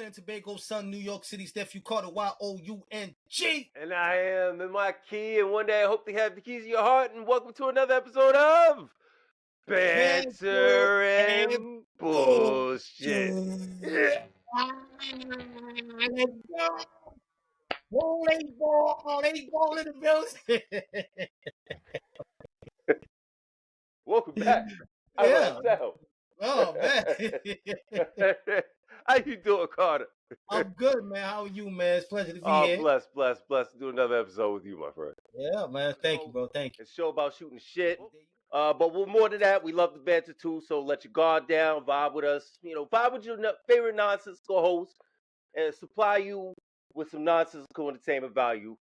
and Tobago's son, New York City's nephew, Carter, Y-O-U-N-G. And I am in my key, and one day I hope to have the keys to your heart, and welcome to another episode of Banter and Bullshit. Yeah. Eight ball in the building. Welcome back. Yeah. How Oh, man. How you doing, Carter? I'm good, man. How are you, man? It's a pleasure to be here. Blessed to do another episode with you, my friend. Yeah, man. Thank you, bro. Thank you. It's a show about shooting shit. But we're more than that. We love the banter too. So let your guard down, vibe with us. Vibe with your favorite nonsensical host, and supply you with some nonsensical entertainment value.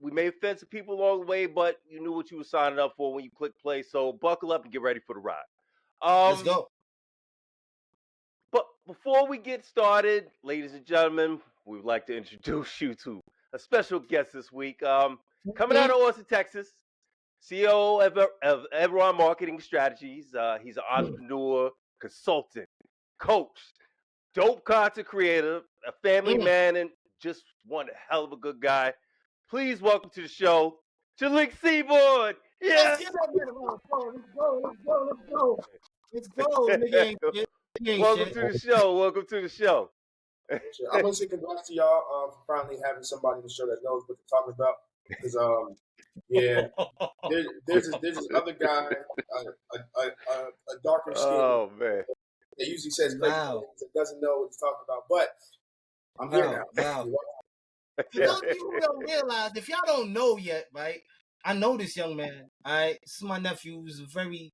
We may offend some people along the way, but you knew what you were signing up for when you click play. So buckle up and get ready for the ride. Let's go. But before we get started, ladies and gentlemen, we would like to introduce you to a special guest this week. Coming out of Austin, Texas, CEO of Evron Marketing Strategies. He's an entrepreneur, consultant, coach, dope content creator, a family man, and just one hell of a good guy. Please welcome to the show, Chalique Seabron. Yes. Let's go. Welcome to the show. Welcome to the show. I'm gonna say congrats to y'all for finally having somebody on the show that knows what they're talking about. Because there's this other guy, a darker skin. Oh man. That usually says great things and doesn't know what he's talking about. But I'm here now. Wow. You don't realize, if y'all don't know yet, right? I know this young man. All right, this is my nephew. He's a very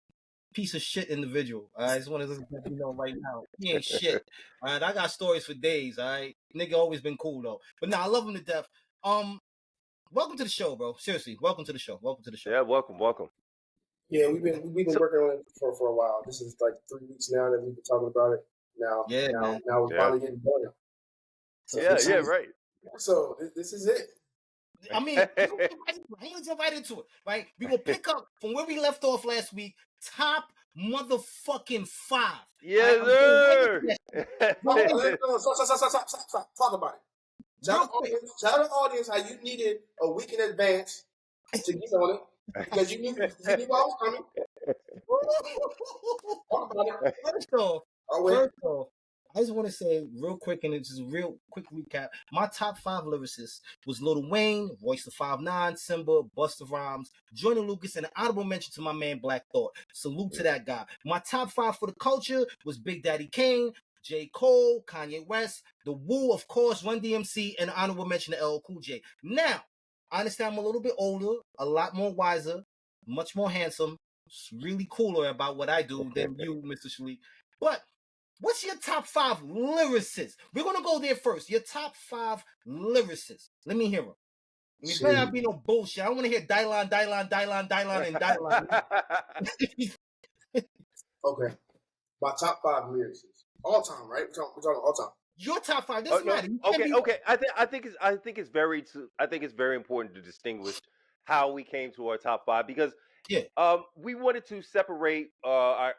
piece of shit individual. All right, I just want to let you know right now. He ain't shit. All right, I got stories for days. All right, nigga always been cool though. But nah, I love him to death. Welcome to the show, bro. Seriously, welcome to the show. Yeah, welcome. Yeah, we've been working on it for a while. This is like 3 weeks now that we've been talking about it. Now we're finally getting done. So right. So this is it. I mean, let's jump right into it, right? We're going to pick up from where we left off last week. Top motherfucking 5. Yes, sir. Stop. Talk about it. Tell the audience how you needed a week in advance to get on it because you knew I was coming. Talk about it. First off, I just want to say real quick, and it's just a real quick recap. My top 5 lyricists was Lil Wayne, Royce the 5'9", Simba, Busta Rhymes, Joyner Lucas, and an honorable mention to my man Black Thought. Salute to that guy. My top 5 for the culture was Big Daddy Kane, J. Cole, Kanye West, The Wu, of course, Run DMC, and an honorable mention to LL Cool J. Now, I understand I'm a little bit older, a lot more wiser, much more handsome, really cooler about what I do than you, Mr. Chalique. But what's your top 5 lyricists? We're going to go there first. Your top 5 lyricists. Let me hear them. It better not be no bullshit. I want to hear Dylan, and Dylan. Okay. My top 5 lyricists. All time, right? We're talking all time. Your top 5 doesn't matter. Okay. I think it's very important to distinguish how we came to our top 5 because we wanted to separate our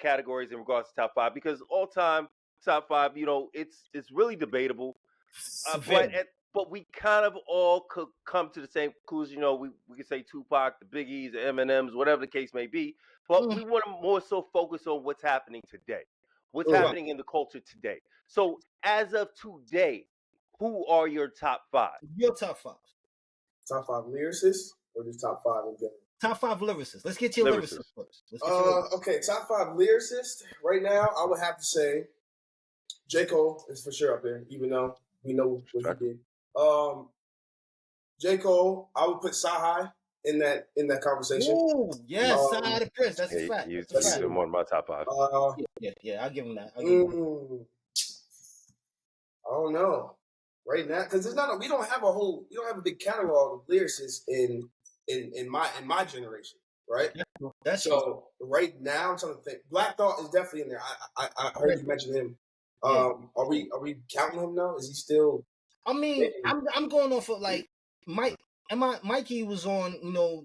categories in regards to top 5 because all time top 5, it's really debatable. But we kind of all could come to the same conclusion. We could say Tupac, the Biggies, the Eminems, whatever the case may be. But we want to more so focus on what's happening today, what's happening in the culture today. So as of today, who are your top 5? Your top 5. Top 5 lyricists or just top 5 in general? Top 5 lyricists. Let's get your lyricists first. Okay, top 5 lyricists. Right now, I would have to say J. Cole is for sure up there, even though we know what he did. J. Cole, I would put Sahai in that conversation. Oh, yes, Sahai the Prince. That's a fact. He's one of my top 5. Yeah, I'll give him that. I don't know. Right now, because we don't have a big catalog of lyricists in my generation, right? That's so true. Right now I'm trying to think. Black Thought is definitely in there. I heard you mention him. Are we counting him now? Is he still? I mean, I'm going off of like Mikey was on,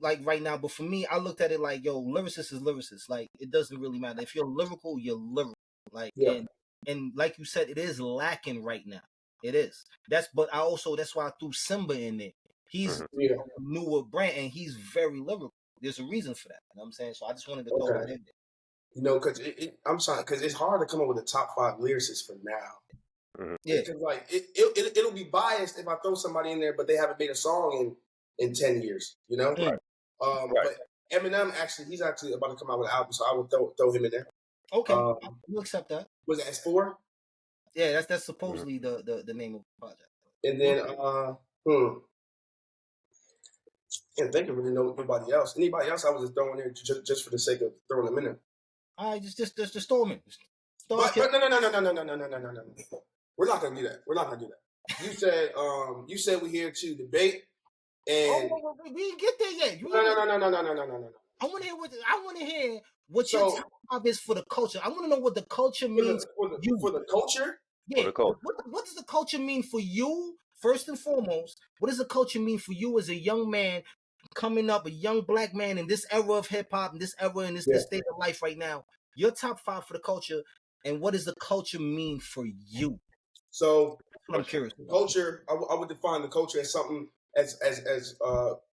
like right now, but for me, I looked at it like, lyricist is lyricist. Like, it doesn't really matter. If you're lyrical, you're lyrical. Like, and and like you said, it is lacking right now. It is. That's why I threw Simba in there. He's a newer brand, and he's very lyrical. There's a reason for that. You know what I'm saying? So I just wanted to throw that in there. You know, because I'm sorry, because it's hard to come up with a top 5 lyricists for now. Yeah, because like it'll be biased if I throw somebody in there, but they haven't made a song in 10 years. You know, right. But Eminem he's actually about to come out with an album, so I would throw him in there. Okay, we'll accept that. Was it S4? Yeah, that's supposedly the name of the project. And then can't think of really nobody else. Anybody else I was just throwing in just for the sake of throwing them in there. All right, just storm it. But no. We're not gonna do that. You said we're here to debate and we didn't get there yet. No. I want to hear what your top 5 is for the culture. I want to know what the culture means for the culture. Yeah. For the culture. What does the culture mean for you? First and foremost, what does the culture mean for you as a young man coming up, a young black man in this era of hip hop, in this era, in this state of life right now? Your top 5 for the culture, and what does the culture mean for you? So I'm curious. Culture, I would define the culture as something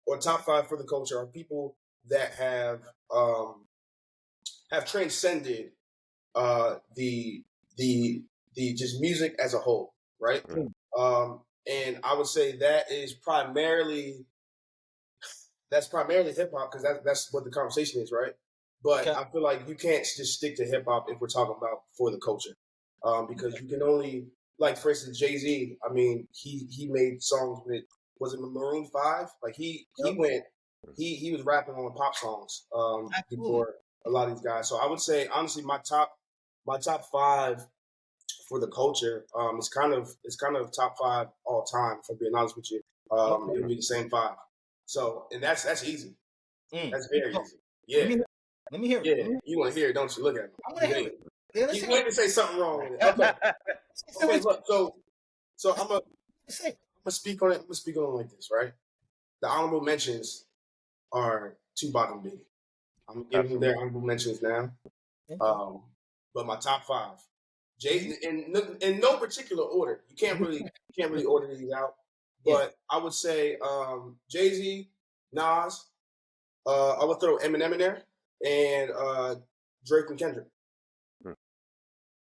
or top 5 for the culture are people that have transcended the just music as a whole, right? And I would say that's primarily hip hop because that's what the conversation is, right? But I feel like you can't just stick to hip hop if we're talking about for the culture, because you can only, like, for instance, Jay-Z. I mean, he made songs with, was it Maroon 5? Like he was rapping on pop songs before a lot of these guys. So I would say honestly, my top 5 for the culture is kind of top 5 all time. If I'm being honest with you, it would be the same 5. So, and that's easy. That's very easy. Yeah. Let me hear it. Yeah, you want to hear it, don't you? Look at me. I want to hear it. Yeah, you wait to say something wrong with it. Okay, look. So I'm gonna speak on it. I'm gonna speak on it like this, right? The honorable mentions are Tupac and Biggie. I'm giving them their honorable mentions now. But my top 5, Jay, in no particular order. You can't really order these out. But I would say Jay-Z, Nas. I would throw Eminem in there, and Drake and Kendrick.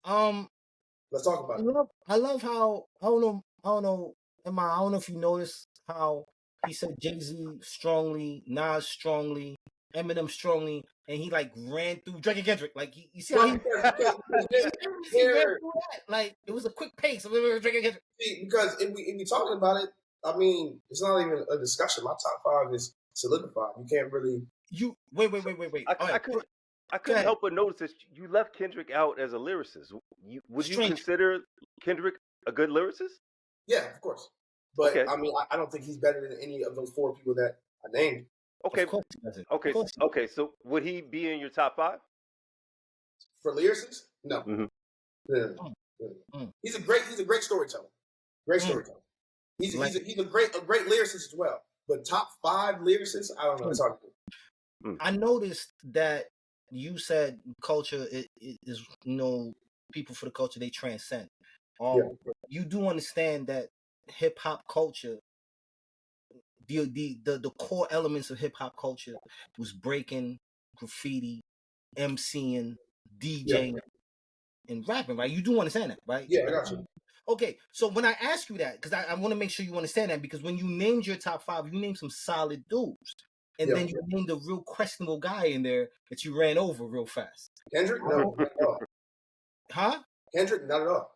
Let's talk about it. I love how I don't know if you noticed how he said Jay-Z strongly, Nas strongly, Eminem strongly, and he like ran through Drake and Kendrick. Like you see how he ran through that? Like it was a quick pace of Drake and Kendrick. See, because if we talking about it, I mean, it's not even a discussion. My top 5 is solidified. You can't really. Wait. I couldn't help but notice that you left Kendrick out as a lyricist. Would you consider Kendrick a good lyricist? Yeah, of course. But I mean, I don't think he's better than any of those 4 people that I named. Okay. So would he be in your top 5 for lyricists? No. He's a great storyteller. Great storyteller. He's a great lyricist as well. But top 5 lyricists, I don't know. It's hard to do. I noticed that you said culture is people for the culture, they transcend. You do understand that hip hop culture, the core elements of hip hop culture was breaking, graffiti, MCing, DJing, and rapping, right? You do understand that, right? Yeah, I got you. Okay, so when I ask you that, because I want to make sure you understand that, because when you named your top 5, you named some solid dudes. And then you named a real questionable guy in there that you ran over real fast. Kendrick? No, not at all. Huh? Kendrick? Not at all.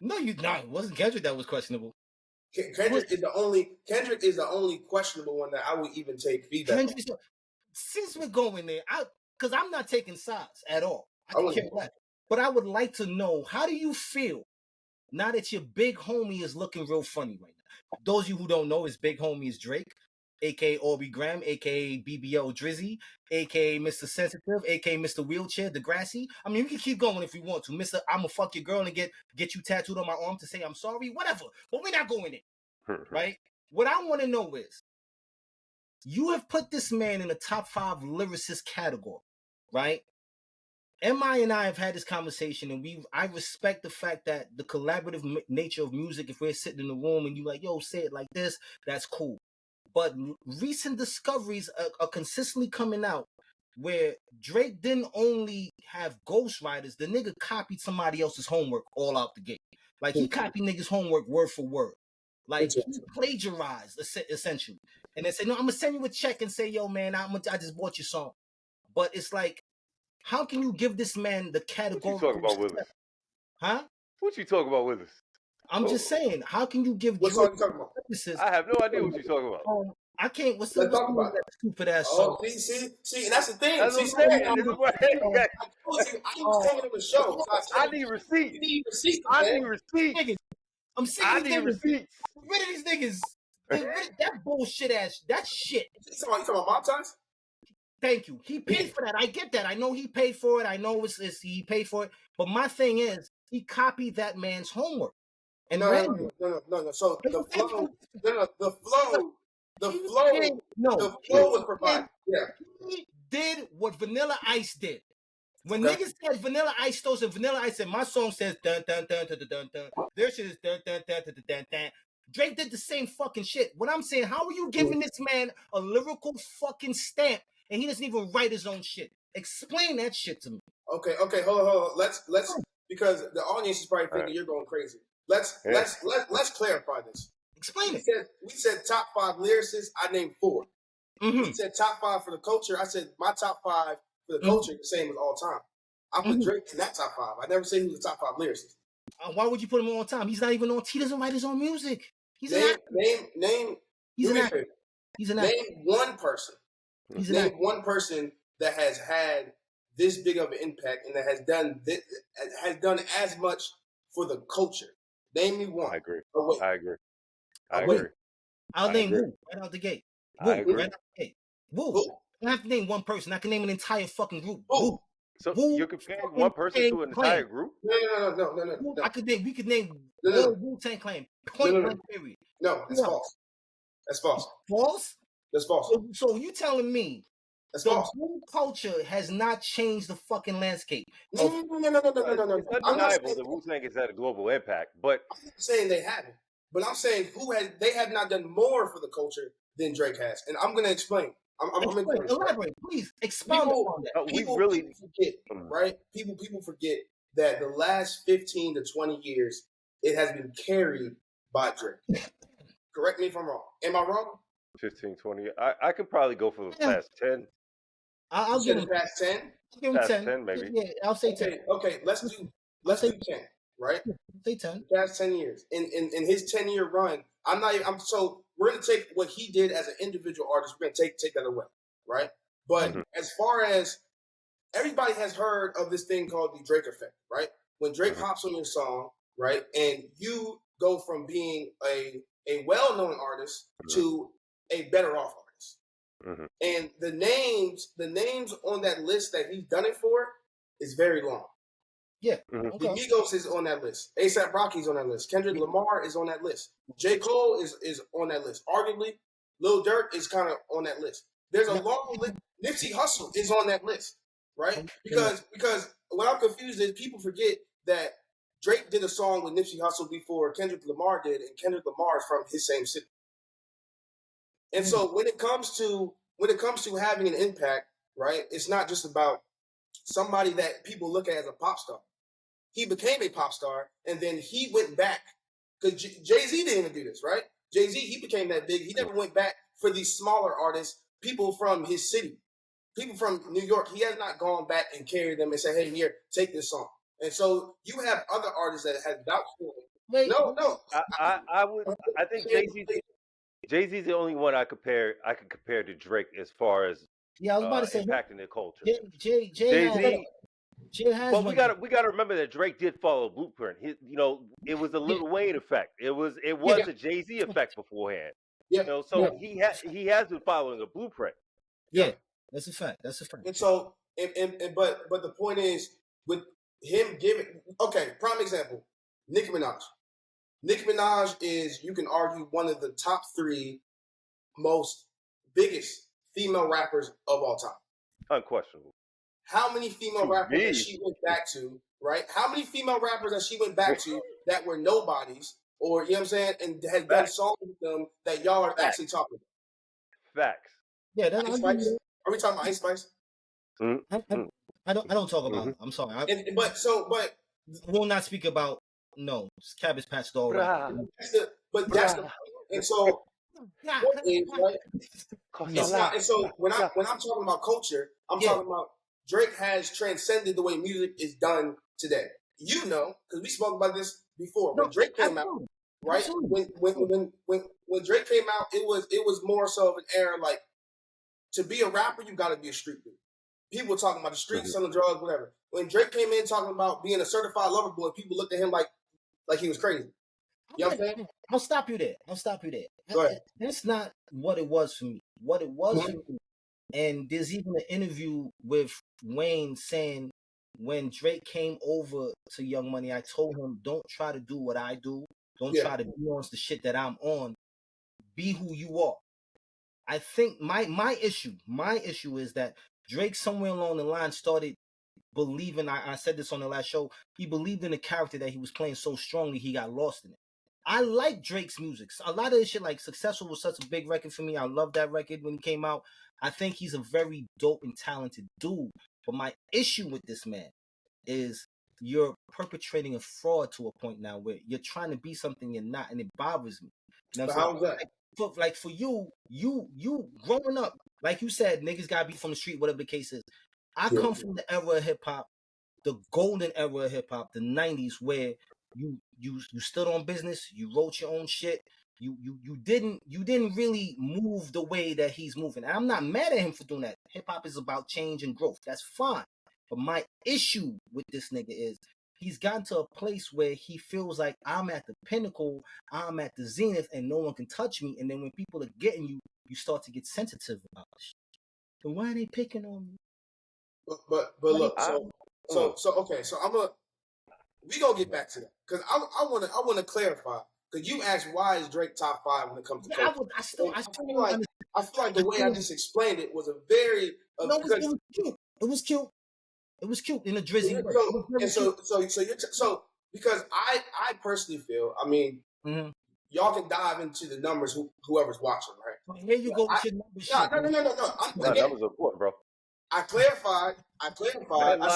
No, it wasn't Kendrick that was questionable. Kendrick is the only questionable one that I would even take feedback on. Since we're going there, because I'm not taking sides at all. I don't care what. But I would like to know, how do you feel now that your big homie is looking real funny right now? Those of you who don't know, his big homie is Drake, a.k.a. Aubrey Graham, a.k.a. BBL Drizzy, a.k.a. Mr. Sensitive, a.k.a. Mr. Wheelchair, Degrassi. I mean, we can keep going if we want to. Mr. I'ma fuck your girl and get you tattooed on my arm to say I'm sorry, whatever. But we're not going in, right? What I want to know is, you have put this man in the top 5 lyricist category, right? MI and I have had this conversation, and I respect the fact that the collaborative nature of music, if we're sitting in the room and you like, yo, say it like this, that's cool. But recent discoveries are consistently coming out where Drake didn't only have ghostwriters, the nigga copied somebody else's homework all out the gate. Like, he copied niggas' homework word for word. Like, he plagiarized, essentially. And they say, no, I'm going to send you a check and say, yo, man, I just bought your song. But it's like, how can you give this man the category? What you talking about, Willis? Huh? What you talking about, Willis? I'm just saying, how can you give What song you talking about? I have no idea what you're talking about. I can't. What's Let's talk about that stupid ass song? song? See, and that's the thing. That's see, what I'm saying. I was taking him a show. I need receipts. You need receipts. I need receipts. I'm sick I of these need niggas. receipts. Get rid of these niggas. Get rid of that bullshit ass. That shit. You talking about Mob Ties? Thank you. He paid for that. I get that. I know he paid for it. I know he paid for it. But my thing is, he copied that man's homework. And no. So the flow was provided. Yeah. He did what Vanilla Ice did. When niggas said Vanilla Ice stole and Vanilla Ice said my song says dun dun dun dun dun dun, their shit is dun dun dun dun dun dun. Drake did the same fucking shit. What I'm saying, how are you giving this man a lyrical fucking stamp and he doesn't even write his own shit? Explain that shit to me. Okay, hold on. Let's because the audience is probably thinking you're going crazy. Let's clarify this. Explain it. We said top 5 lyricists. I named 4. Mm-hmm. We said top 5 for the culture. I said my top 5 for the culture the same as all time. I put Drake in that top 5. I never said he was the top 5 lyricist. Why would you put him on time? He's not even on. He doesn't write his own music. He's an actor. Name. He's an actor. He's an actor. Name one person. Name one person that has had this big of an impact and that has done as much for the culture. Name me one. I agree. I agree. I'll name Woo right out the gate. I agree. Right out the gate. Woo. I don't have to name one person. I can name an entire fucking group. Woo. So you're comparing one person to an entire group? No. We could name all Wu-Tang Clan. Point blank period. No, that's false. That's false. False? That's false. So you telling me that's false. Wu culture has not changed the fucking landscape? No. It's undeniable that Wu-Tang has had a global impact, but I'm not saying they haven't. But I'm saying they have not done more for the culture than Drake has, and I'm going to explain. Elaborate, please. Expound on that. People forget, right? People forget that the last 15 to 20 years, it has been carried by Drake. Correct me if I'm wrong. Am I wrong? 15, 20. I could probably go for the past 10. I'll give him past 10. Give him 10, maybe. Yeah, I'll say 10. Okay, let's do 10, right? Say 10. The past 10 years. In his 10-year run, so we're gonna take what he did as an individual artist, we're gonna take that away, right? But as far as everybody has heard of this thing called the Drake effect, right? When Drake hops on your song, right, and you go from being a well-known artist to a better off artist. And the names on that list that he's done it for is very long. Yeah. The Migos is on that list. A$AP Rocky's on that list. Kendrick Lamar is on that list. J. Cole is on that list. Arguably, Lil Durk is kind of on that list. There's a long list. Nipsey Hussle is on that list, right? Because what I'm confused is people forget that Drake did a song with Nipsey Hussle before Kendrick Lamar did, and Kendrick Lamar is from his same city. And so when it comes to having an impact, right, it's not just about somebody that people look at as a pop star. He became a pop star, and then he went back. Because Jay-Z didn't even do this, right? Jay-Z, he became that big. He never went back for these smaller artists, people from his city, people from New York. He has not gone back and carried them and said, hey, here, take this song. And so you have other artists that have vouched for him. Wait, no. I think Jay-Z's the only one I could compare to Drake as far as I was about to say impacting the culture. Jay-Z. But we got to remember that Drake did follow a blueprint. It was a Lil Wayne effect. It was a Jay-Z effect beforehand. So he has been following a blueprint. Yeah, that's a fact. And so, but the point is with him giving. Okay, prime example, Nicki Minaj. Nicki Minaj is, you can argue, one of the top 3 most biggest female rappers of all time. Unquestionable. how many female rappers that she went back to, right? How many female rappers that she went back to that were nobodies, or you know what I'm saying, and has done songs with them that y'all are actually talking about? Facts. Yeah, that's Ice Spice. Are we talking about Ice Spice? I don't talk about. I'm sorry. But I will not speak about. No, Cabbage Patch Doll. That's the point. And so what is, right? It's not. And so when I'm talking about culture, I'm talking about Drake has transcended the way music is done today. You know, because we spoke about this before. When Drake came out, right? When Drake came out, it was more so of an era like, to be a rapper, you got to be a street dude. People were talking about the streets, selling drugs, whatever. When Drake came in talking about being a certified lover boy, people looked at him like he was crazy. You know what I'm saying? I'll stop you there. Go ahead. That's not what it was for me. What it was for me, and there's even an interview with Wayne saying, when Drake came over to Young Money, I told him, don't try to do what I do. Don't try to be on the shit that I'm on. Be who you are. I think my issue is that Drake somewhere along the line started believing, I said this on the last show, he believed in the character that he was playing so strongly he got lost in it. I like Drake's music. A lot of this shit, like Successful, was such a big record for me. I love that record when it came out. I think he's a very dope and talented dude. But my issue with this man is you're perpetrating a fraud to a point now where you're trying to be something you're not, and it bothers me. You know what I'm saying? Like for you growing up, like you said, niggas gotta be from the street, whatever the case is. I come from the era of hip hop, the golden era of hip hop, the 90s, where you stood on business, you wrote your own shit, you didn't really move the way that he's moving. And I'm not mad at him for doing that. Hip hop is about change and growth. That's fine. But my issue with this nigga is he's gotten to a place where he feels like I'm at the pinnacle, I'm at the zenith, and no one can touch me. And then when people are getting you, you start to get sensitive about this. So why are they picking on me? But look, so okay, so we gonna get back to that because I wanna clarify, because you asked why is Drake top 5 when it comes to culture. I feel like the way I just explained it was a very it was cute in a drizzy way. So because I personally feel, I mean, y'all can dive into the numbers, whoever's watching, right? Here you go with your numbers. No. Numbers are important, bro. I clarified. I clarified. I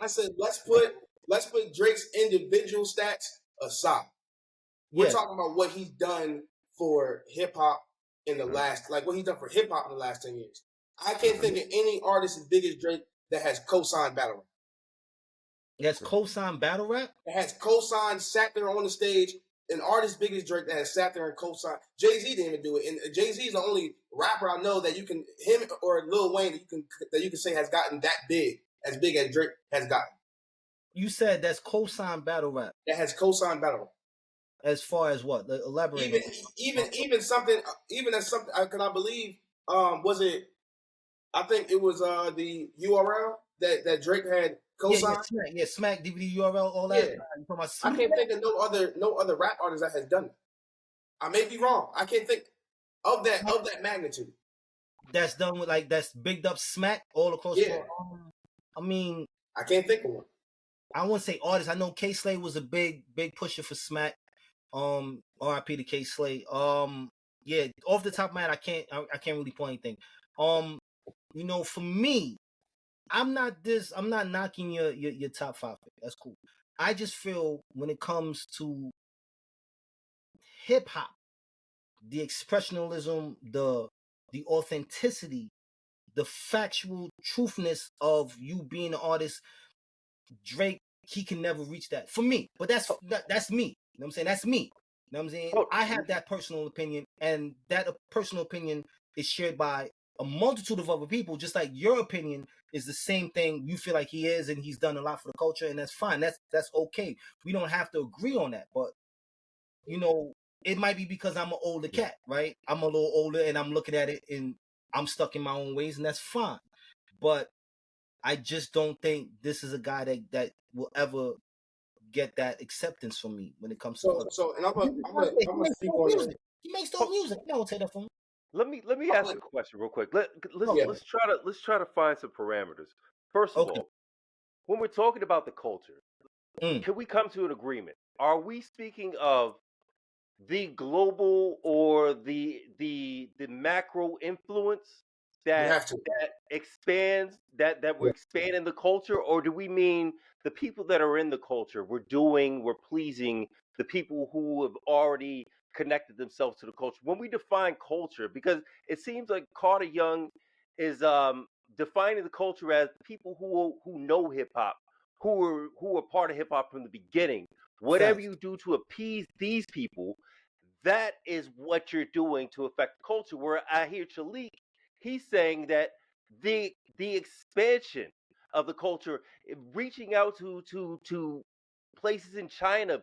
said let's put Drake's individual stats aside. We're talking about what he's done for hip hop in the last, like what he's done for hip hop in the last 10 years. I can't think of any artist as big as Drake that has co-signed battle rap. That's co-signed battle rap? That has co-signed, sat there on the stage. An artist big as Drake that has sat there and co-signed. Jay-Z didn't even do it. And Jay-Z is the only rapper I know that you can, him or Lil Wayne, that you can say has gotten that big as Drake has gotten. You said that's co-signed battle rap. That has co-signed battle rap. As far as what? Elaborate. Even something, because I believe, was it, I think it was the URL that Drake had co-signed. Smack DVD URL, all that. Yeah. I can't think of no other rap artist that has done it. I may be wrong. I can't think of that magnitude. That's done with, like, that's bigged up Smack all across the world. I mean, I can't think of one. I wouldn't say artist. I know K Slay was a big pusher for Smack. R.I.P. to K Slay. Yeah, off the top of my head, I can't really point anything. You know, for me, I'm not knocking your top 5. That's cool. I just feel when it comes to hip hop, the expressionalism, the authenticity, the factual truthness of you being an artist, Drake, he can never reach that for me. But that's me. You know what I'm saying? That's me. You know what I'm saying? I have that personal opinion, and that personal opinion is shared by a multitude of other people, just like your opinion is the same thing. You feel like he is, and he's done a lot for the culture, and that's fine. That's okay. We don't have to agree on that, but you know, it might be because I'm an older cat, right? I'm a little older, and I'm looking at it, and I'm stuck in my own ways, and that's fine. But I just don't think this is a guy that will ever get that acceptance from me when it comes to. And I'm gonna speak on it. He makes dope music. You don't take that from him. Let me ask a question real quick. Let's try to find some parameters. First of all, when we're talking about the culture, can we come to an agreement? Are we speaking of the global or the macro influence that expands that we're expanding the culture, or do we mean the people that are in the culture we're pleasing the people who have already connected themselves to the culture? When we define culture, because it seems like Carter Young is defining the culture as people who know hip hop, who are part of hip hop from the beginning. Whatever you do to appease these people, that is what you're doing to affect the culture. Where I hear Chalique, he's saying that the expansion of the culture, reaching out to places in China,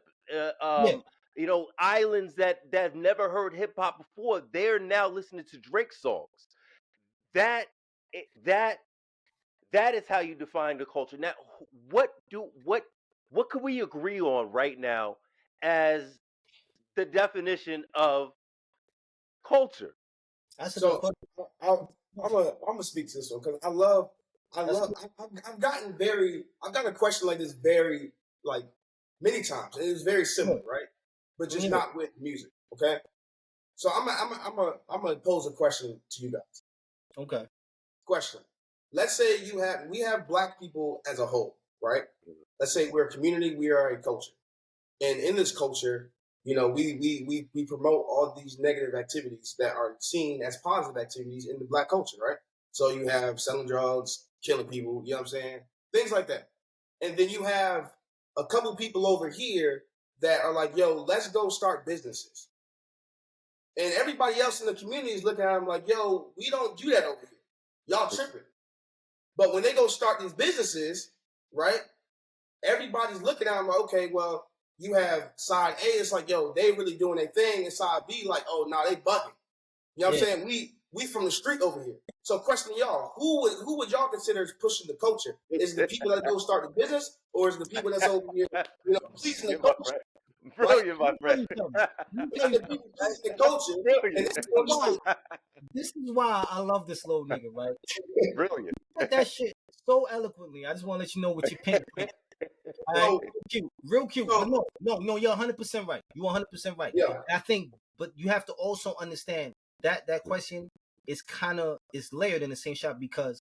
islands that have never heard hip hop before, they're now listening to Drake songs. That is how you define the culture. Now, what could we agree on right now as the definition of culture? So I'm gonna speak to this one because I've gotten a question like this very like many times, and it's very similar, right? But just not with music. Okay. So I'm gonna pose a question to you guys. Okay. Question. Let's say we have black people as a whole, right? Let's say we're a community, we are a culture, and in this culture, you know, we promote all these negative activities that are seen as positive activities in the black culture, right? So you have selling drugs, killing people, you know what I'm saying? Things like that. And then you have a couple people over here that are like, yo, let's go start businesses. And everybody else in the community is looking at them like, yo, we don't do that over here. Y'all tripping. But when they go start these businesses, right, everybody's looking at them like, okay, well, you have side A, it's like, yo, they really doing their thing. And side B, like, oh, no, they bugging. You know what I'm saying? We from the street over here. So question y'all, who would y'all consider pushing the culture? Is it the people that go start the business, or is it the people that's over here, you know, policing the culture? Brilliant, my friend. It's the people policing the culture. This is why I love this little nigga, right? Brilliant. That shit so eloquently. I just want to let you know what you paint. Right? Real cute. But no, you're 100% right. You're 100% right. Yeah. I think, but you have to also understand that question is layered in the same shot, because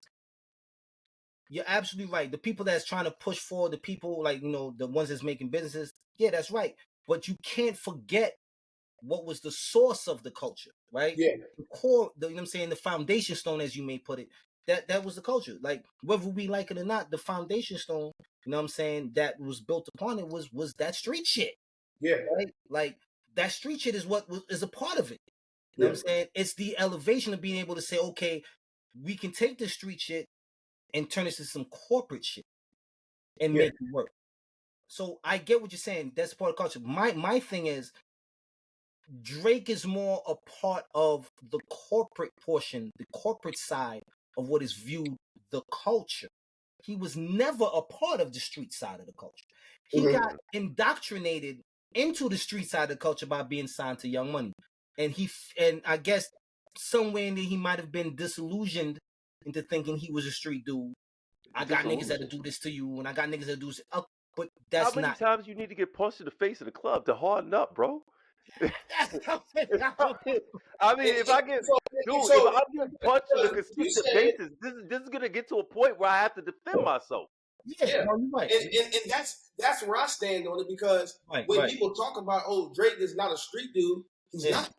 you're absolutely right. The people that's trying to push forward, the people like, you know, the ones that's making businesses, yeah, that's right. But you can't forget what was the source of the culture, right? Yeah. The core, you know what I'm saying, the foundation stone, as you may put it, that was the culture. Like, whether we like it or not, the foundation stone, you know what I'm saying, that was built upon it was that street shit. Yeah. Right? Like, that street shit is what is a part of it. You know what I'm saying? It's the elevation of being able to say, okay, we can take the street shit and turn it to some corporate shit and make it work. So I get what you're saying. That's part of culture. My thing is, Drake is more a part of the corporate portion, the corporate side of what is viewed the culture. He was never a part of the street side of the culture. He got indoctrinated into the street side of the culture by being signed to Young Money. And I guess somewhere in there he might have been disillusioned into thinking he was a street dude. I got niggas that'll do this to you, and I got niggas that do this. But that's not. How many times you need to get punched in the face of the club to harden up, bro? I mean, if I'm getting punched on a consistent basis, this is gonna get to a point where I have to defend myself. Yeah, no, you're right. And that's where I stand on it, because when people talk about, oh, Drake is not a street dude, he's not.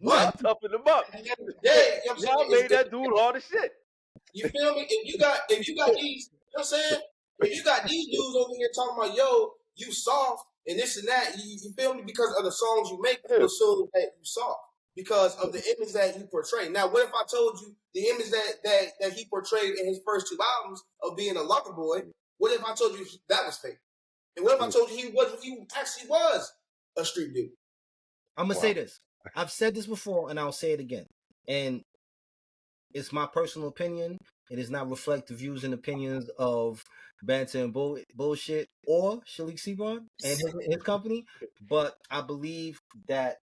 But toughen him up. At the end of the day, you know what I'm Y'all made that dude hard as shit. You feel me? If you got these, you know what I'm saying? If you got these dudes over here talking about, yo, you soft and this and that, you feel me? Because of the songs you make, people assume that you soft because of the image that you portray. Now, what if I told you the image that he portrayed in his first two albums of being a lover boy? What if I told you that was fake? And what if I told you he actually was a street dude? I'm gonna say this. I've said this before, and I'll say it again. And it's my personal opinion. It does not reflect the views and opinions of BanternBullshit or Chalique Seabron and his company. But I believe that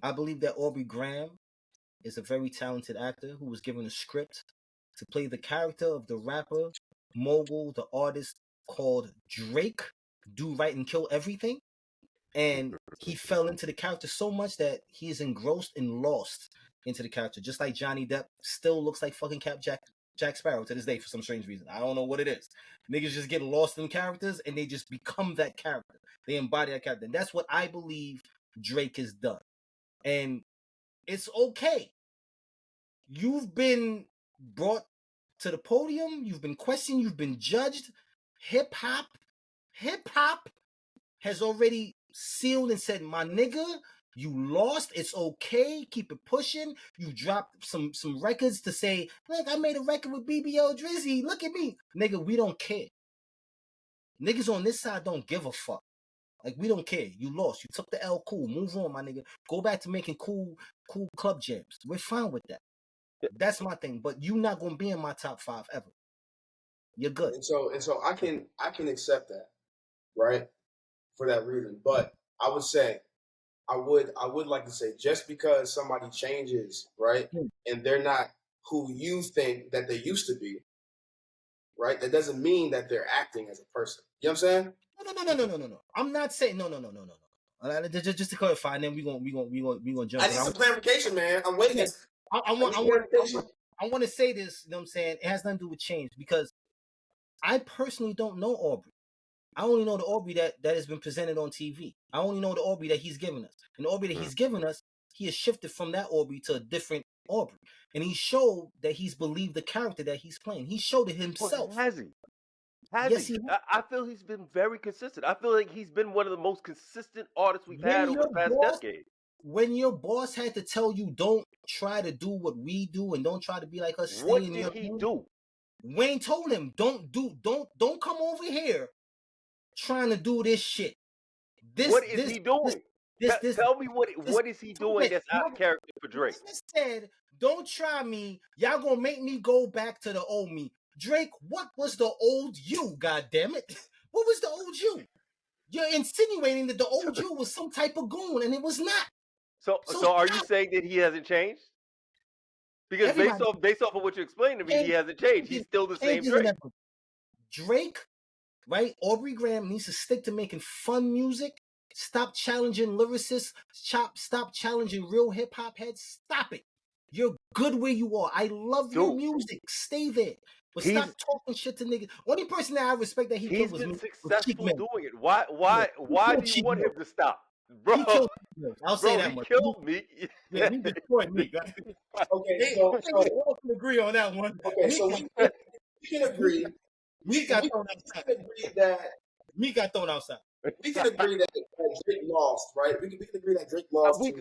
I believe that Aubrey Graham is a very talented actor who was given a script to play the character of the rapper, mogul, the artist called Drake, Do Right and Kill Everything. And he fell into the character so much that he is engrossed and lost into the character. Just like Johnny Depp still looks like fucking Jack Sparrow to this day for some strange reason. I don't know what it is. Niggas just get lost in characters and they just become that character. They embody that character. And that's what I believe Drake has done. And it's okay. You've been brought to the podium. You've been questioned. You've been judged. Hip hop has already sealed and said, my nigga, you lost. It's okay. Keep it pushing. You dropped some records to say, look, I made a record with BBL Drizzy. Look at me. Nigga, we don't care. Niggas on this side don't give a fuck. Like, we don't care. You lost. You took the L. Cool. Move on, my nigga. Go back to making cool club jams. We're fine with that. That's my thing. But you not gonna be in my top 5 ever. You're good. And so I can accept that, right? For that reason. But I would say, I would like to say, just because somebody changes, right, and they're not who you think that they used to be, right, that doesn't mean that they're acting as a person. You know what I'm saying? No. I'm not saying no. Just to clarify, and then we gonna jump. I need some clarification, man. I'm waiting. I want to say this. You know what I'm saying? It has nothing to do with change because I personally don't know Aubrey. I only know the Aubrey that has been presented on TV. I only know the Aubrey that he's given us. And the Aubrey that he's given us, he has shifted from that Aubrey to a different Aubrey. And he showed that he's believed the character that he's playing. He showed it himself. Well, has he? Yes, he has. I feel he's been very consistent. I feel like he's been one of the most consistent artists we've had over the past decade. When your boss had to tell you, don't try to do what we do and don't try to be like us. What did he do? Wayne told him, don't come over here trying to do this shit. What is he doing? Tell me what is he doing that's out of character for Drake? He said, don't try me. Y'all gonna make me go back to the old me. Drake, what was the old you, goddammit? What was the old you? You're insinuating that the old you was some type of goon, and it was not. So are you saying that he hasn't changed? Because based off of what you explained to me, he hasn't changed. He's still the same Drake. Drake, right? Aubrey Graham needs to stick to making fun music. Stop challenging lyricists. Stop challenging real hip hop heads. Stop it. You're good where you are. I love your music. Stay there. But stop talking shit to niggas. Only person that I respect that he's been successful doing it. Why do you want him to stop? Bro, he killed me. I'll say that much. He killed me. Yeah, he destroyed me. Okay, so we all can agree on that one. Okay, so we can agree. We got thrown outside. We got thrown outside. We can agree that Drake lost, right? We can agree that Drake lost. Wait,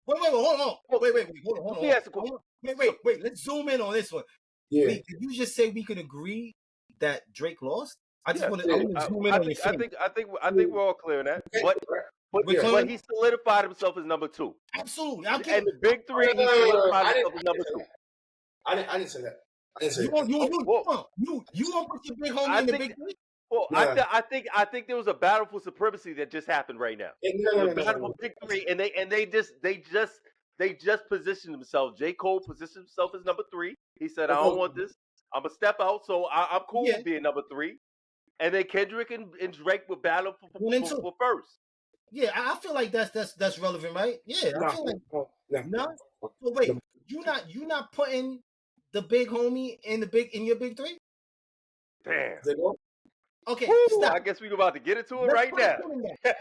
hold on. Hold on. Wait. Let's zoom in on this one. Yeah. Wait, did you just say we can agree that Drake lost? I just want to zoom in on your film. I think we're all clear on that. But he solidified himself as number 2. Absolutely. And the big 3, he solidified himself as number 2. I didn't say that. You want to put your big homie in the big 3? Well, yeah. I think there was a battle for supremacy that just happened right now. Battle for big 3, and they just positioned themselves. J. Cole positioned himself as number 3. He said, "I don't want this. I'm gonna step out, so I'm cool with being number 3." And then Kendrick and Drake would battle for first. Yeah, I feel like that's relevant, right? Yeah, I feel like no. So wait, you not putting the big homie in your big 3? Damn. Okay, stop. I guess we're about to get into it right now.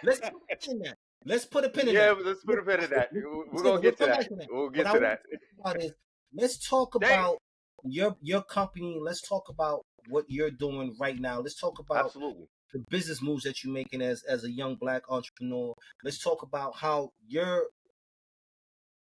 Let's put a pin in that. Let's put a pin in that. Yeah, let's put a pin in that. We're gonna get to that. We'll get to that. Let's talk about your company. Let's talk about what you're doing right now. Let's talk about the business moves that you're making as a young Black entrepreneur. Let's talk about how you're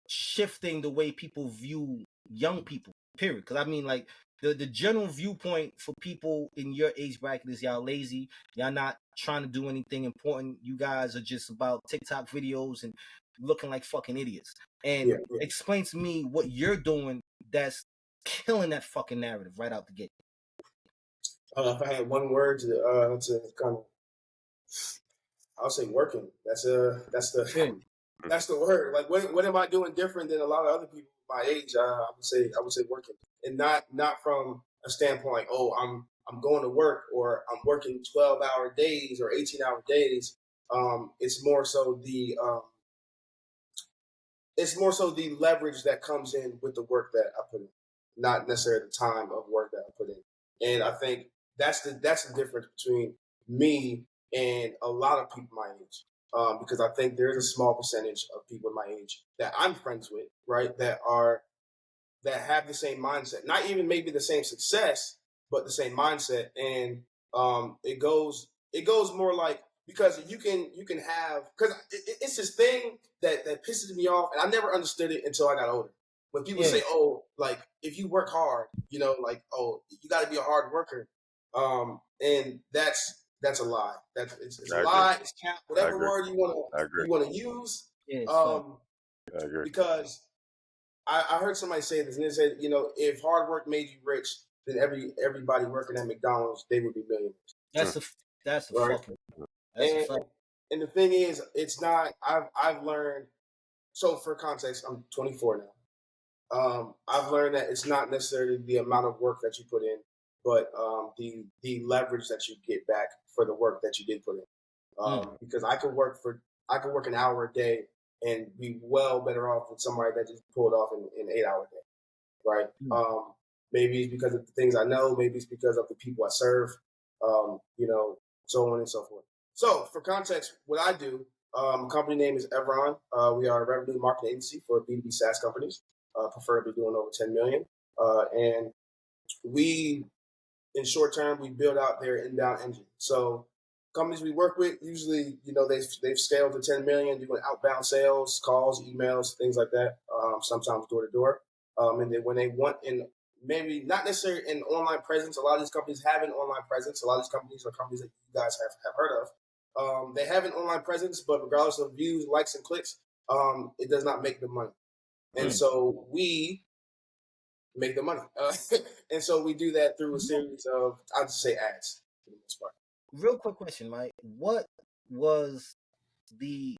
shifting the way people view young people, period. Because I mean, like, the general viewpoint for people in your age bracket is y'all lazy. Y'all not trying to do anything important. You guys are just about TikTok videos and looking like fucking idiots. And explain to me what you're doing that's killing that fucking narrative right out the gate. If I had one word to kind of, I'll say working. That's the That's the word. Like, what am I doing different than a lot of other people my age? I would say working, and not from a standpoint like, oh, I'm going to work or I'm working 12-hour days or 18-hour days. It's more so the leverage that comes in with the work that I put in, not necessarily the time of work that I put in. And I think that's the difference between me and a lot of people my age. Because I think there's a small percentage of people my age that I'm friends with, right, that have the same mindset, not even maybe the same success, but the same mindset. And it goes more like, because you can have, because it's this thing that pisses me off, and I never understood it until I got older. When people say, oh, like, if you work hard, like, oh, you got to be a hard worker, and that's a lie. It's a lie. It's cap. Whatever word you want to use. I agree. Because I heard somebody say this, and they said, if hard work made you rich, then everybody working at McDonald's, they would be millionaires. That's a right? Fucking. And the thing is, it's not. I've learned. So for context, I'm 24 now. I've learned that it's not necessarily the amount of work that you put in, but the leverage that you get back for the work that you did put in. Because I could work an hour a day and be well better off than somebody that just pulled off an 8-hour day, right? Maybe it's because of the things I know. Maybe it's because of the people I serve. So on and so forth. So for context, what I do, company name is Evron. We are a revenue marketing agency for B2B SaaS companies, preferably doing over 10 million. And we, in short term, we build out their inbound engine. So companies we work with, usually, they've scaled to 10 million, doing outbound sales, calls, emails, things like that, sometimes door to door. And then when they want maybe not necessarily an online presence, a lot of these companies have an online presence. A lot of these companies are companies that you guys have heard of. They have an online presence, but regardless of views, likes, and clicks, it does not make the money. And so we make the money. And so we do that through a series of, I'd just say, ads for the most part. Real quick question, Mike. What was the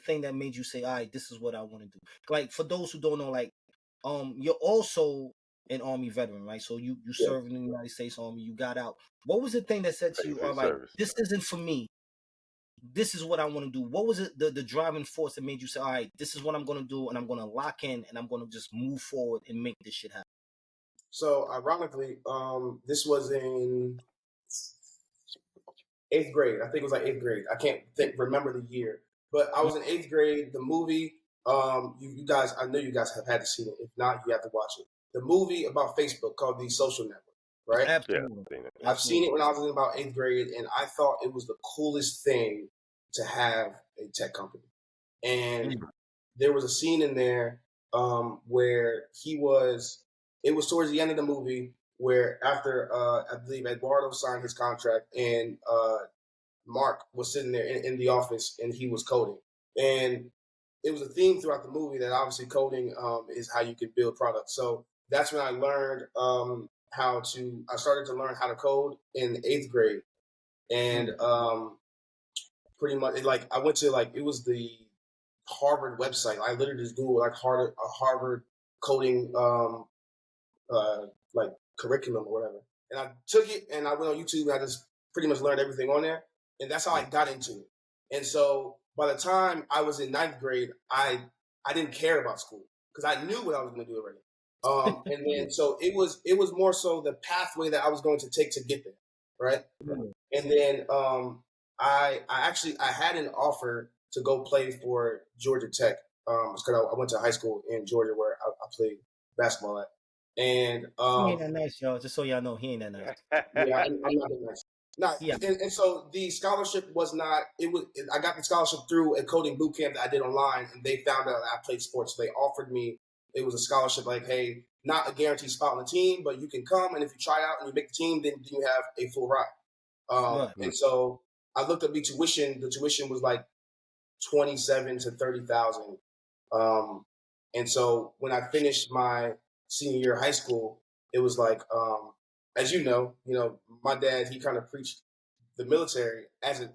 thing that made you say, all right, this is what I want to do? Like, for those who don't know, like, you're also an Army veteran, right? So you served in the United States Army, you got out. What was the thing that said to you, all right, this isn't for me, this is what I want to do? What was it, the driving force that made you say, all right, this is what I'm going to do, and I'm going to lock in, and I'm going to just move forward and make this shit happen? So ironically, this was in 8th grade. I think it was like 8th grade. I can't remember the year, but I was in 8th grade. The movie, you guys, I know you guys have had to see it. If not, you have to watch it. The movie about Facebook called The Social Network, right? Absolutely. Yeah, I've seen it when I was in about 8th grade, and I thought it was the coolest thing to have a tech company. And there was a scene in there where it was towards the end of the movie, where after, I believe, Eduardo signed his contract, and Mark was sitting there in the office, and he was coding. And it was a theme throughout the movie that obviously coding is how you can build products. So that's when I learned I started to learn how to code in 8th grade. And pretty much, like, I went to, it was the Harvard website. I literally just Googled, a Harvard coding, curriculum or whatever. And I took it and I went on YouTube and I just pretty much learned everything on there. And that's how I got into it. And so by the time I was in 9th grade, I didn't care about school because I knew what I was going to do already. And then so it was more so the pathway that I was going to take to get there, right? And then I had an offer to go play for Georgia Tech because I went to high school in Georgia where I played basketball at. And he ain't that nice, y'all. Just so y'all know, he ain't that nice. Yeah, I'm not that nice. No, yeah. And so the scholarship was not. I got the scholarship through a coding boot camp that I did online, and they found out that I played sports. So they offered me. It was a scholarship, like, hey, not a guaranteed spot on the team, but you can come, and if you try out and you make the team, then you have a full ride. And so I looked up the tuition. The tuition was like $27,000 to $30,000. And so when I finished my senior year of high school, it was like, as you know, my dad, he kind of preached the military as an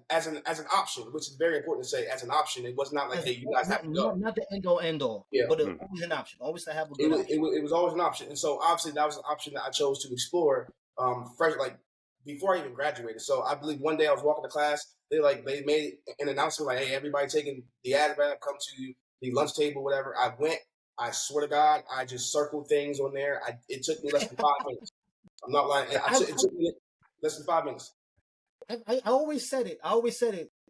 option, which is very important to say, as an option. It was not like, hey, you guys have to go. Not the end all, but it was an option. Always to have a good option. It was always an option, and so obviously that was an option that I chose to explore. Fresh, like before I even graduated. So I believe one day I was walking to class. They made an announcement like, hey, everybody taking the ASVAB, come to the lunch table, whatever. I went. I swear to God, I just circled things on there. It took me less than 5 minutes. I'm not lying. It took me less than 5 minutes. I always said it.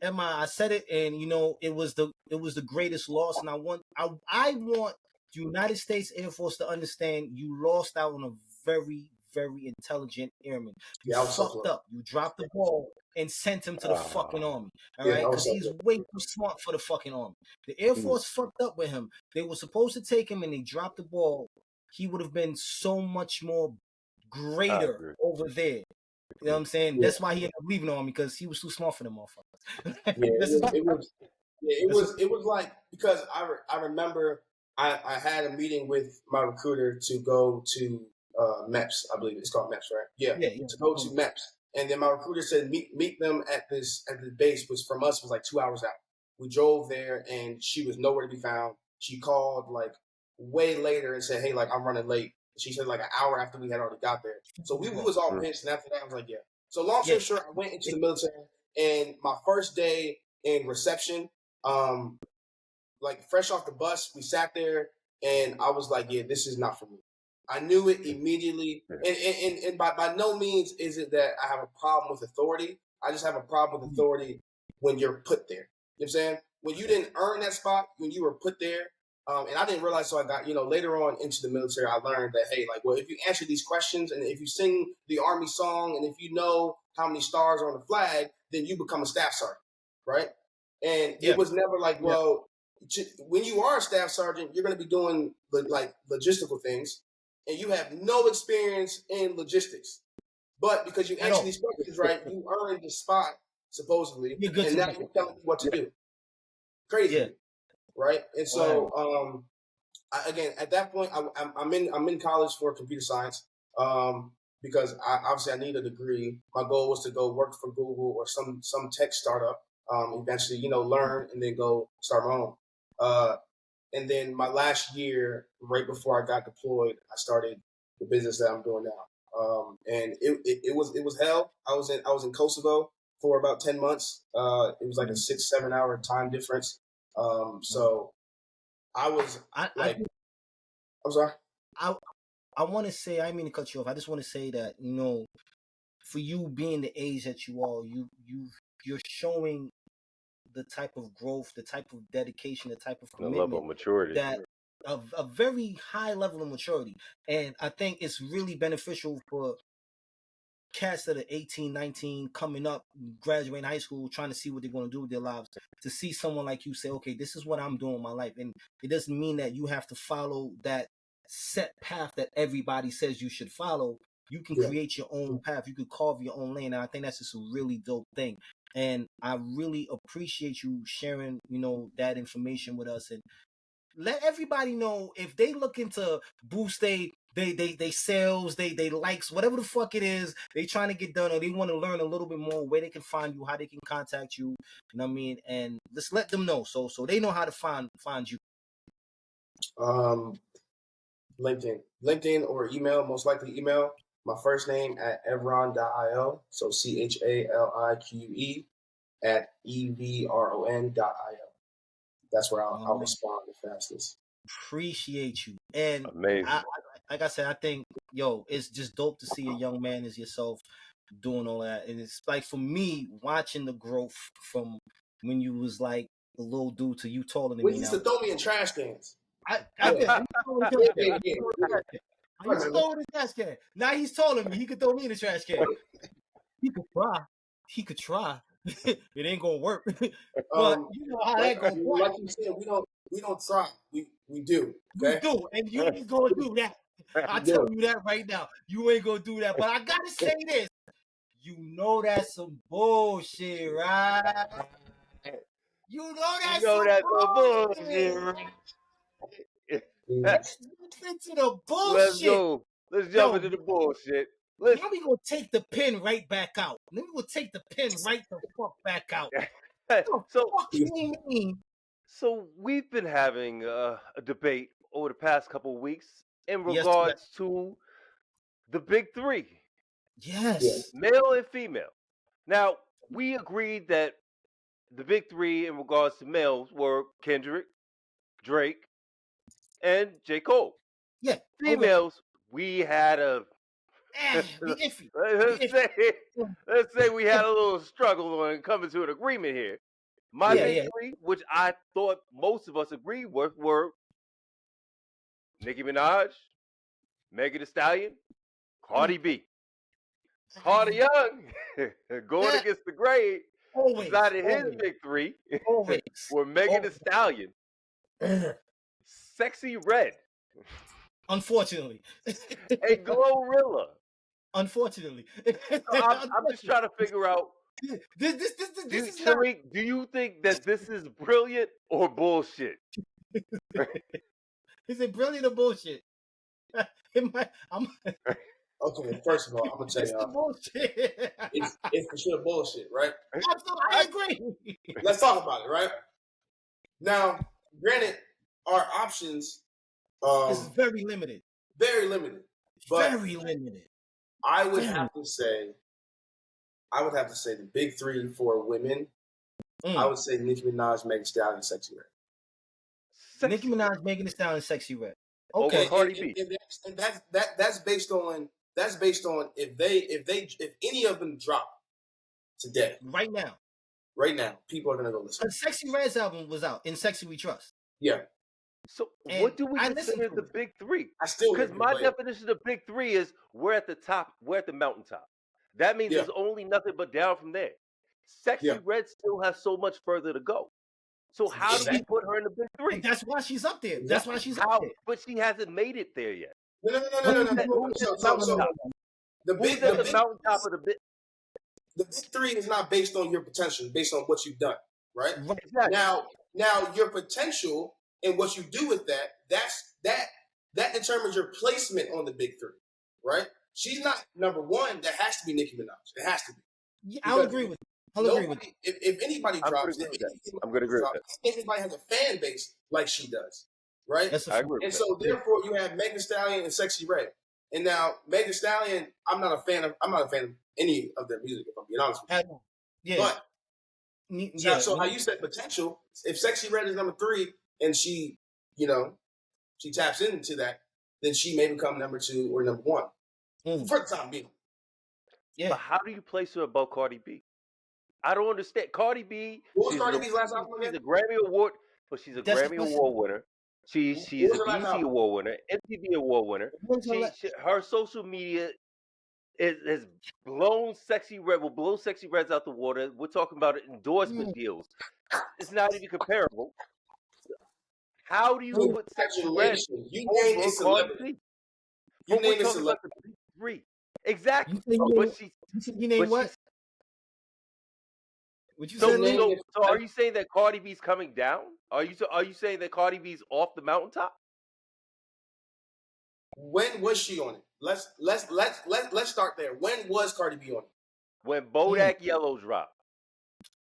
Emma, I said it, and it was the greatest loss. And I want the United States Air Force to understand you lost out on a very, very intelligent airman. You fucked up. You dropped the ball and sent him to the fucking Army. All right, because he's way too smart for the fucking Army. The Air Force fucked up with him. They were supposed to take him, and they dropped the ball. He would have been so much more greater over there. You know what I'm saying? Yeah. That's why he ended up leaving the Army, because he was too smart for them motherfuckers. It was like, because I remember I had a meeting with my recruiter to go to MEPS, I believe it's called MEPS, right? Yeah. To go to MEPS. And then my recruiter said meet them at the base, which from us was like 2 hours out. We drove there and she was nowhere to be found. She called like way later and said, hey, like I'm running late. She said like an hour after we had already got there. So we was all pissed, and after that I was like, yeah. So long story short, I went into the military, and my first day in reception, like fresh off the bus, we sat there, and I was like, yeah, this is not for me. I knew it immediately, and by no means is it that I have a problem with authority. I just have a problem with authority when you're put there. You know what I'm saying? When you didn't earn that spot, when you were put there, and I didn't realize, so I got, later on into the military, I learned that, hey, like, well, if you answer these questions and if you sing the Army song and if you know how many stars are on the flag, then you become a staff sergeant, right? And it was never like, well, when you are a staff sergeant, you're going to be doing like logistical things, and you have no experience in logistics. But because you answer these questions right, you earned the spot, supposedly, and now you're telling me what to do. Crazy. Yeah. Right, and so again, at that point, I'm in college for computer science because obviously I need a degree. My goal was to go work for Google or some tech startup. Eventually, learn and then go start my own. And then my last year, right before I got deployed, I started the business that I'm doing now. And it was hell. I was in Kosovo for about 10 months. It was like a 6-7 hour time difference. So I was I'm sorry. I want to say, I didn't mean to cut you off. I just want to say that, for you being the age that you are, you're showing the type of growth, the type of dedication, the type of commitment, level of maturity, that a very high level of maturity. And I think it's really beneficial for cats that are 18, 19, coming up, graduating high school, trying to see what they're going to do with their lives, to see someone like you say, okay, this is what I'm doing in my life. And it doesn't mean that you have to follow that set path that everybody says you should follow. You can create your own path. You could carve your own lane. And I think that's just a really dope thing. And I really appreciate you sharing, that information with us. And let everybody know, if they looking to boost they sales, they likes, whatever the fuck it is they trying to get done, or they want to learn a little bit more, where they can find you, how they can contact you, you know what I mean? And let's let them know so they know how to find you. LinkedIn or email, most likely email. My first name at Evron.io, so CHALIQUE at EVRON.io. That's where I'll respond the fastest. Appreciate you. And amazing. Like I said, I think, it's just dope to see a young man as yourself doing all that. And it's like, for me, watching the growth from when you was like a little dude to you taller than me now. He used to throw me in trash cans. I used to throw in the trash can. Now he's taller than me. He could throw me in the trash can. He could try. It ain't gonna work. But you know how that goes. Like you said, we don't try. We do. Okay? We do, and you ain't gonna do that. I tell you that right now. You ain't gonna do that. But I gotta say this. That's some bullshit, right? That's some bullshit, right? Let's get into the bullshit. Let's go. Let's jump into the bullshit. Listen. Now we gonna take the pen right back out. Then we gonna take the pen right the fuck back out. So we've been having a debate over the past couple of weeks in regards to the big three. Yes. Male and female. Now, we agreed that the big three in regards to males were Kendrick, Drake, and J. Cole. Yeah. Females, we had a let's say we had a little struggle on coming to an agreement here. My big three, which I thought most of us agreed with, were Nicki Minaj, Megan Thee Stallion, Cardi B. Cardi Young going against the grade. Decided his big three were Megan Thee Stallion, Sexy Red, unfortunately, and Glorilla. Unfortunately, I'm just trying to figure out. Chalique, do you think that this is brilliant or bullshit? Is it brilliant or bullshit? Okay, first of all, I'm gonna tell y'all, it's for sure bullshit, right? Absolutely, I agree. Let's talk about it, right? Now, granted, our options is very limited. Very limited. But very limited. I would have to say the big three for women. I would say Nicki Minaj, Megan Thee Stallion, Sexy Red. Nicki Minaj, Megan Thee Stallion, Sexy Red. Okay, Cardi B. And that's based on if any of them drop today, right now, people are gonna go listen. Sexy Red's album was out, In Sexy We Trust. Yeah. So what do we consider the big three? Because my definition of big three is we're at the top, we're at the mountaintop. That means there's only nothing but down from there. Sexy Red still has so much further to go. So how do we put her in the big three? And that's why she's up there. That's why she's up there. But she hasn't made it there yet. No. The mountaintop of the big. The big three is not based on your potential, based on what you've done, right? Exactly. Now your potential and what you do with that determines your placement on the big three, right? She's not number one. That has to be Nicki Minaj. It has to be. Yeah, I'll agree with you. If anybody drops, I'm going to agree with that. If anybody has a fan base like she does, right? I agree with and so therefore you have Megan Thee Stallion and Sexy Red. And now Megan Thee Stallion, I'm not a fan of any of their music, if I'm being honest with you. But so how you said potential, if Sexy Red is number three and she taps into that, then she may become number two or number one. For the time being. Yeah. But how do you place her above Cardi B? I don't understand. Cardi B. What was Cardi B's last album again? She's a Grammy Award, but she's a Grammy Award winner. She's a BET Award winner, MTV Award winner. Her social media has blown Sexy Red. Will blow Sexy Reds out the water. We're talking about endorsement deals. It's not even comparable. How do you put Sexy Red over Cardi B? You name a celebrity. Three. Exactly. You name what? So are you saying that Cardi B's coming down? Are you saying that Cardi B's off the mountaintop? When was she on it? Let's start there. When was Cardi B on it? When Bodak Yellow dropped.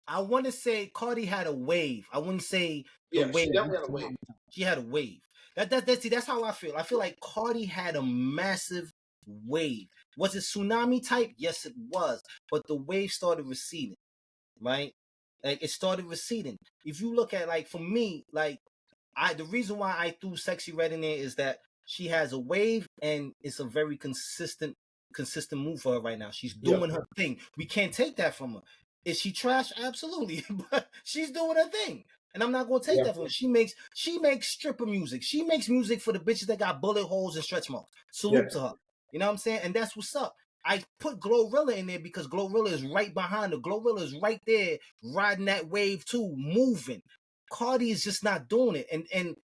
I want to say Cardi had a wave. I wouldn't say the wave. She definitely had a wave. She had a wave. That's how I feel. I feel like Cardi had a massive wave. Was it tsunami type? Yes, it was. But the wave started receding, right? Like it started receding. If you look at for me, the reason why I threw Sexy Red in there is that she has a wave and it's a very consistent move for her right now. She's doing her thing. We can't take that from her. Is she trash? Absolutely. But she's doing her thing. And I'm not gonna take that from her. She makes stripper music. She makes music for the bitches that got bullet holes and stretch marks. Salute to her. You know what I'm saying? And that's what's up. I put Glorilla in there because Glorilla is right behind her. Glorilla is right there riding that wave too, moving. Cardi is just not doing it. And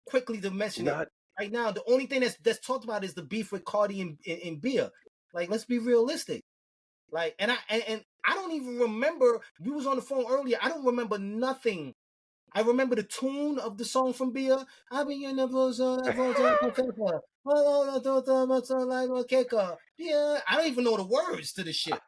quickly to mention it, right now, the only thing that's talked about is the beef with Cardi and Bia. Let's be realistic. And I don't even remember, we was on the phone earlier, I don't remember nothing I remember the tune of the song from Bia. I be in the yeah, I don't even know the words to the shit.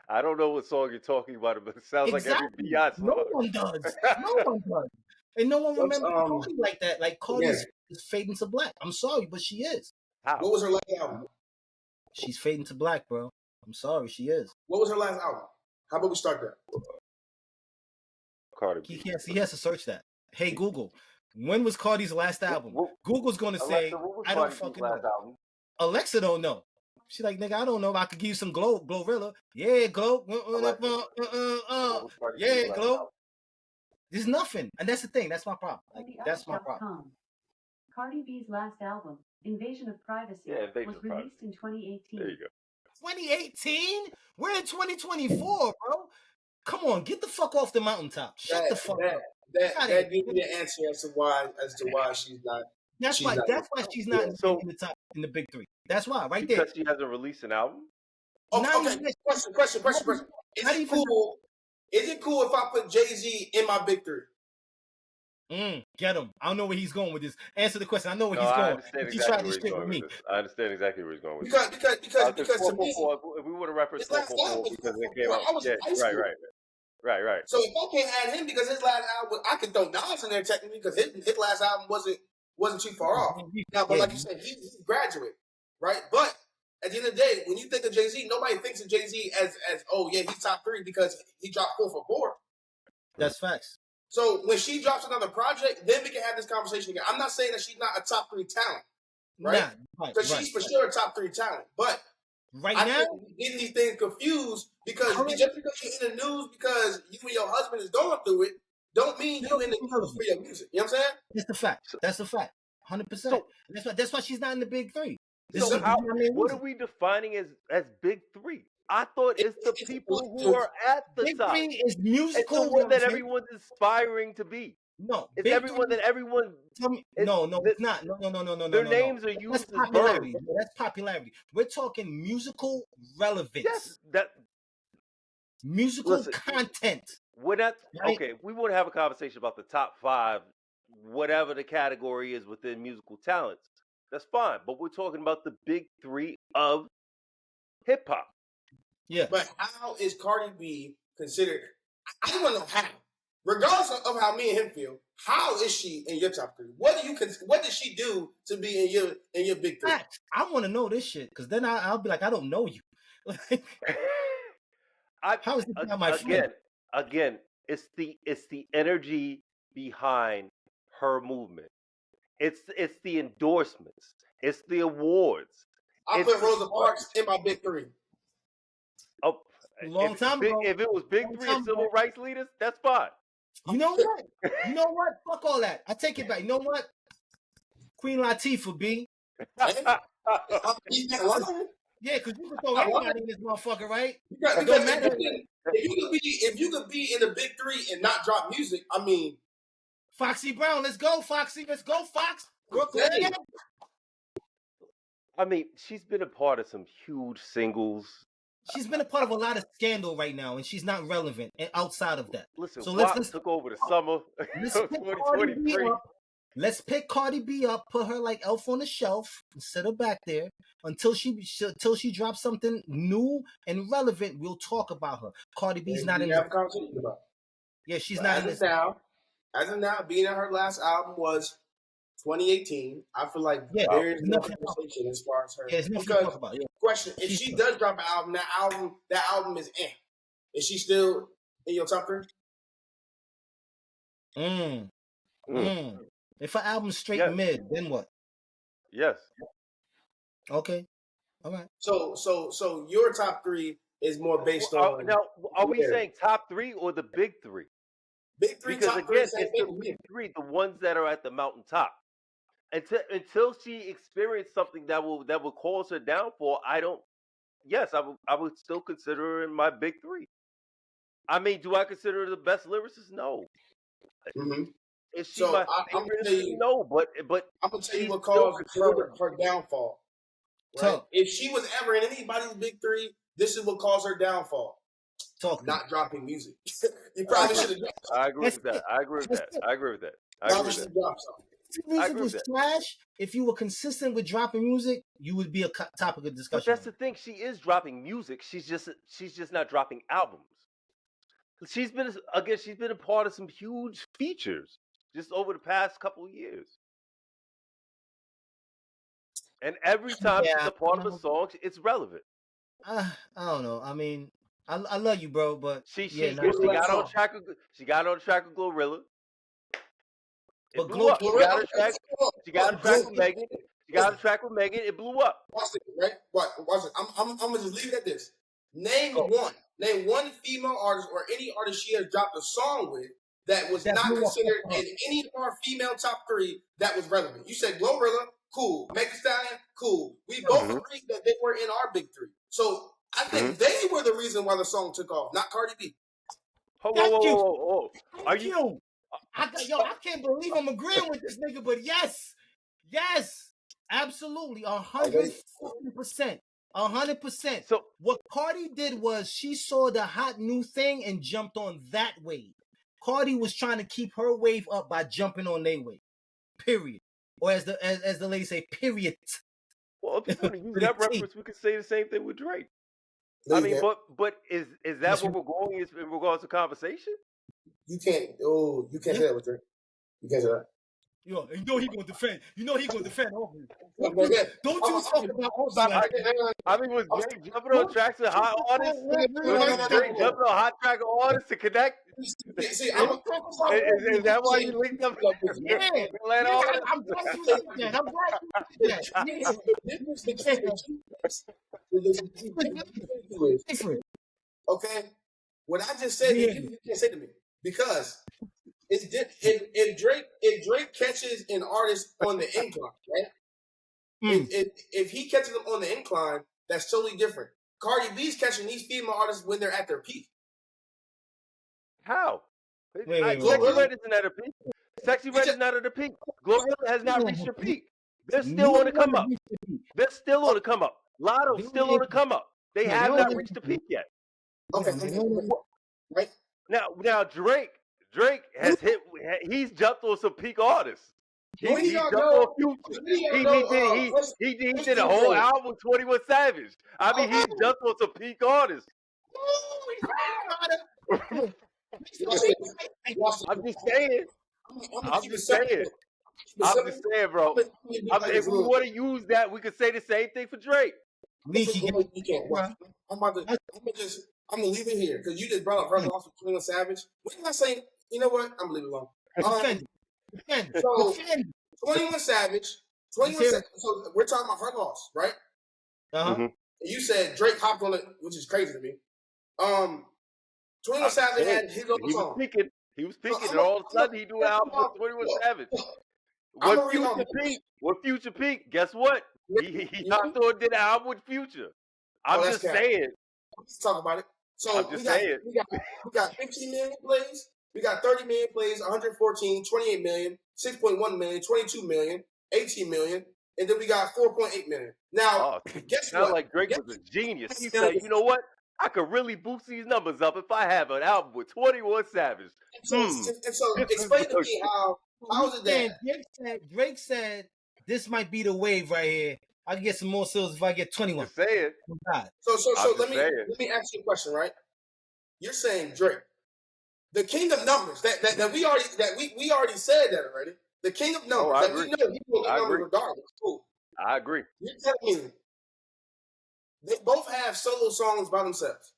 I don't know what song you're talking about, but it sounds like every Beyonce song. No one does. No one does. And no one remembers Cardi like that. Like Cardi is fading to black. I'm sorry, but she is. How? What was her last album? She's fading to black, bro. I'm sorry, she is. What was her last album? How about we start there? Cardi B. He has to search that. Hey Google, when was Cardi's last album? Google's gonna say, I don't fucking know. Album? Alexa don't know. She's like, nigga, I don't know. I could give you some Glorilla. Yeah, Glow. Yeah, Glow. There's nothing, and that's the thing. That's my problem. Like, that's my problem. Cardi B's last album, Invasion of Privacy, was released in 2018. There you go. 2018? We're in 2024, bro. Come on, get the fuck off the mountaintop. Shut the fuck up. That gives me the answer as to why she's not. That's why she's not in the top in the big three. That's why, right there. Because she hasn't released an album. Okay. Question. Is it cool if I put Jay-Z in my big three? Get him. I don't know where he's going with this. Answer the question. I know where he's going. He's trying to shit with me. I understand exactly where he's going with this. Because to me, if we would have referenced 444 because it came out. Right. So if I can't add him because his last album, I could throw Nas in there technically because his last album wasn't too far off. Now, but like you said, he's a graduate, right? But at the end of the day, when you think of Jay-Z, nobody thinks of Jay-Z as he's top 3 because he dropped 4 for 4. That's facts. So when she drops another project, then we can have this conversation again. I'm not saying that she's not a top 3 talent, right? Because she's for sure a top 3 talent. But I think we're getting these things confused because just because you're in the news because you and your husband is going through it, don't mean you're in the news for your music. You know what I'm saying? That's the fact. That's the fact. 100%. That's why she's not in the big 3. So what are we defining as big 3? I thought it's the people who are at the top. Big 3 is musical. It's the one that everyone's aspiring to be. No, it's everyone that everyone. No, it's not. No. Their names are used as popularity. That's popularity. We're talking musical relevance. Yes, that musical content. We're not okay. We want to have a conversation about the top 5, whatever the category is within musical talents. That's fine, but we're talking about the big 3 of hip hop. Yeah. But how is Cardi B considered? I don't want to know how. Regardless of how me and him feel, how is she in your top 3? What does she do to be in your big 3? I want to know this shit because then I'll be like, I don't know you. How is it not my friend? Again, it's the energy behind her movement. It's the endorsements. It's the awards. I put Rosa Parks in my big 3. Oh, long time ago. If it was big 3 of civil rights leaders, that's fine. You know what? Fuck all that. I take it back. You know what? Queen Latifah, B. Yeah, because you can throw everybody in this motherfucker, right? Because if you could be in the big 3 and not drop music, I mean, Foxy Brown, let's go, Foxy. Let's go, Fox. Brooklyn. I mean, she's been a part of some huge singles. She's been a part of a lot of scandal right now, and she's not relevant outside of that. Listen, so let's took over the summer 2023. Let's pick Cardi B up, put her like Elf on the Shelf, and set her back there until she drops something new and relevant. We'll talk about her. Cardi B's not in the conversation about. Yeah, she's not in this. As of now, being in her last album was 2018. I feel like there is no conversation as far as her. Yeah, there's nothing to talk about. Yeah. Question: if she does drop an album, that album is Is she still in your top 3? If her album's straight mid, then what? Yes. Okay. All right. So your top 3 is more based on. Now, are we saying top 3 or the big 3? Big 3, because top again, 3, it's the big 3, the ones that are at the mountaintop. Until she experienced something that will cause her downfall, I would still consider her in my big 3. I mean, do I consider her the best lyricist? No. Mm-hmm. Is she my favorite? No, but I'm gonna tell you what caused her downfall. Right? If she was ever in anybody's big 3, this is what caused her downfall. not dropping music. You probably should have dropped. I agree with that. I agree with that. I agree with that. I agree with that. Music was trash. If you were consistent with dropping music, you would be a topic of discussion. But that's the thing. She is dropping music. She's just not dropping albums. She's been a part of some huge features just over the past couple of years. And every time she's a part of a song, it's relevant. I don't know. I mean, I love you, bro, but she got on track with Glorilla. It blew up. She got on track with Megan. She got on track with Megan. It blew up. Watch it, right? Watch it. I'm gonna just leave it at this. Name one female artist or any artist she has dropped a song with that was not considered in any of our female top 3 that was relevant. You said Glorilla, cool. Megan Thee Stallion, cool. We both agreed that they were in our big 3. So I think they were the reason why the song took off, not Cardi B. Whoa. Are you? I can't believe I'm agreeing with this nigga, but yes, absolutely, 100%. 100%. So what Cardi did was she saw the hot new thing and jumped on that wave. Cardi was trying to keep her wave up by jumping on their wave. Period. Or as the ladies say, period. Well, if you want to use that reference, we could say the same thing with Drake. I mean, but is that what we're going in regards to conversation? You can't say that with Drake. You can't say that. Yo, you know he gonna defend. Don't you talk about Aubrey. I mean, was Drake jumping on tracks with hot artists? Drake jumping on hot track artists to connect? See, is that why you linked up? Okay, what I just said, you can't say to me because. If Drake catches an artist on the incline, right? If he catches them on the incline, that's totally different. Cardi B's catching these female artists when they're at their peak. How? Sexy Red isn't at her peak. Sexy Red is not at her peak. Glorilla has not reached her peak. They're still on the come up. Lotto's still on the come up. They have not reached the peak yet. Okay, right now Drake has he's jumped on some peak artists. He jumped on Future. He did a whole album with 21 Savage. I mean, he jumped on some peak artists. I'm just saying, bro. If we want to use that, we could say the same thing for Drake. I'm gonna leave it here because you just brought up her loss with 21 Savage. When did I say? You know what? I'm gonna leave it alone. So 21 Savage. So we're talking about her loss, right? You said Drake hopped on it, which is crazy to me. 21 Savage had his own song. He was peaking, and all of a sudden he do an album with 21 Savage. When Future peaked, guess what? He hopped on and did an album with Future. I'm just saying. Let's talk about it. So I'm just saying. We got 15 million plays. We got 30 million plays, 114, 28 million, 6.1 million, 22 million, 18 million, and then we got 4.8 million. Now, guess what? Like Drake was a genius. He said, you know what? I could really boost these numbers up if I have an album with 21 Savage. And so explain to me how is it that Drake said this might be the wave right here. I can get some more sales if I get 21. Just saying. So let me ask you a question, right? You're saying Drake, the king of numbers that we already said that already. The king of numbers that we know he will get numbers regardless. Cool. I agree. You're telling me they both have solo songs by themselves.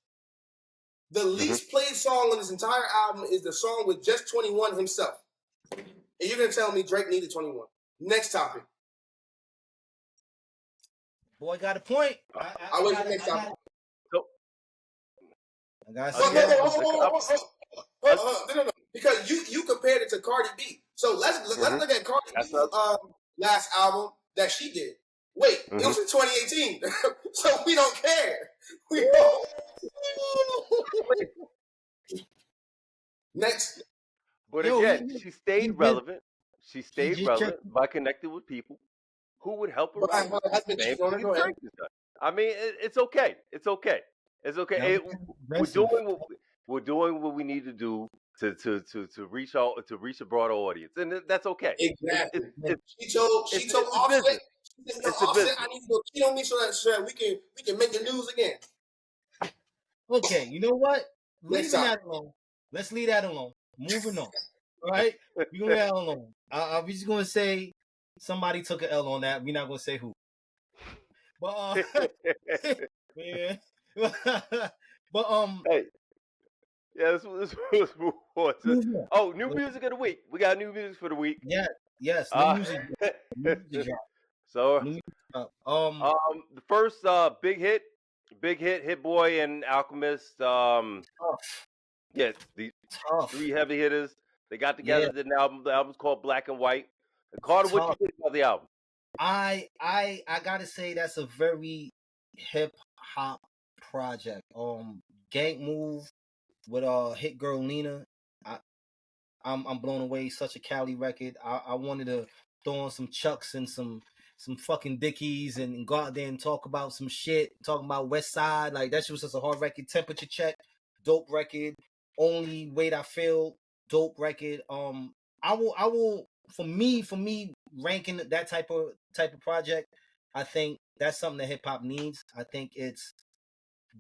The least played song on this entire album is the song with just 21 himself. And you're gonna tell me Drake needed 21. Next topic. Boy got a point. I'll wait for the next topic. No. Because you compared it to Cardi B. So let's look at Cardi B's last album that she did. Wait, it was in 2018. So we don't care. We don't. Next. But again, she stayed relevant. She stayed relevant by connecting with people who would help her out. I mean, it's okay. It's okay. It's okay. We're doing what we need to do to reach out, to reach a broader audience, and that's okay. Exactly. She told Offset, Offset, I need to go cheat on me so that we can make the news again. Okay, you know what? Leaving that alone. Let's leave that alone. Moving on. All right, we're gonna leave that alone. I'm just gonna say somebody took an L on that. We're not gonna say who. But yeah. But hey. Yeah, let's move on to. Oh, new music of the week. We got new music for the week. Yeah, yes, new music. New music drop. So, new music drop. The first big hit, Hit Boy and Alchemist. Tough. Yeah, the three heavy hitters. They got together. Did an album. The album's called Black and White. And Carter, what you think about the album? I gotta say that's a very hip hop project. Gang Move with Hit Girl Nina. I'm blown away. Such a Cali record. I wanted to throw on some Chucks and some fucking Dickies and go out there and talk about some shit. Talking about West Side. Like that shit was just a hard record. Temperature Check, dope record. Only Weight I Feel, dope record. I will for me ranking that type of project. I think that's something that hip hop needs. I think it's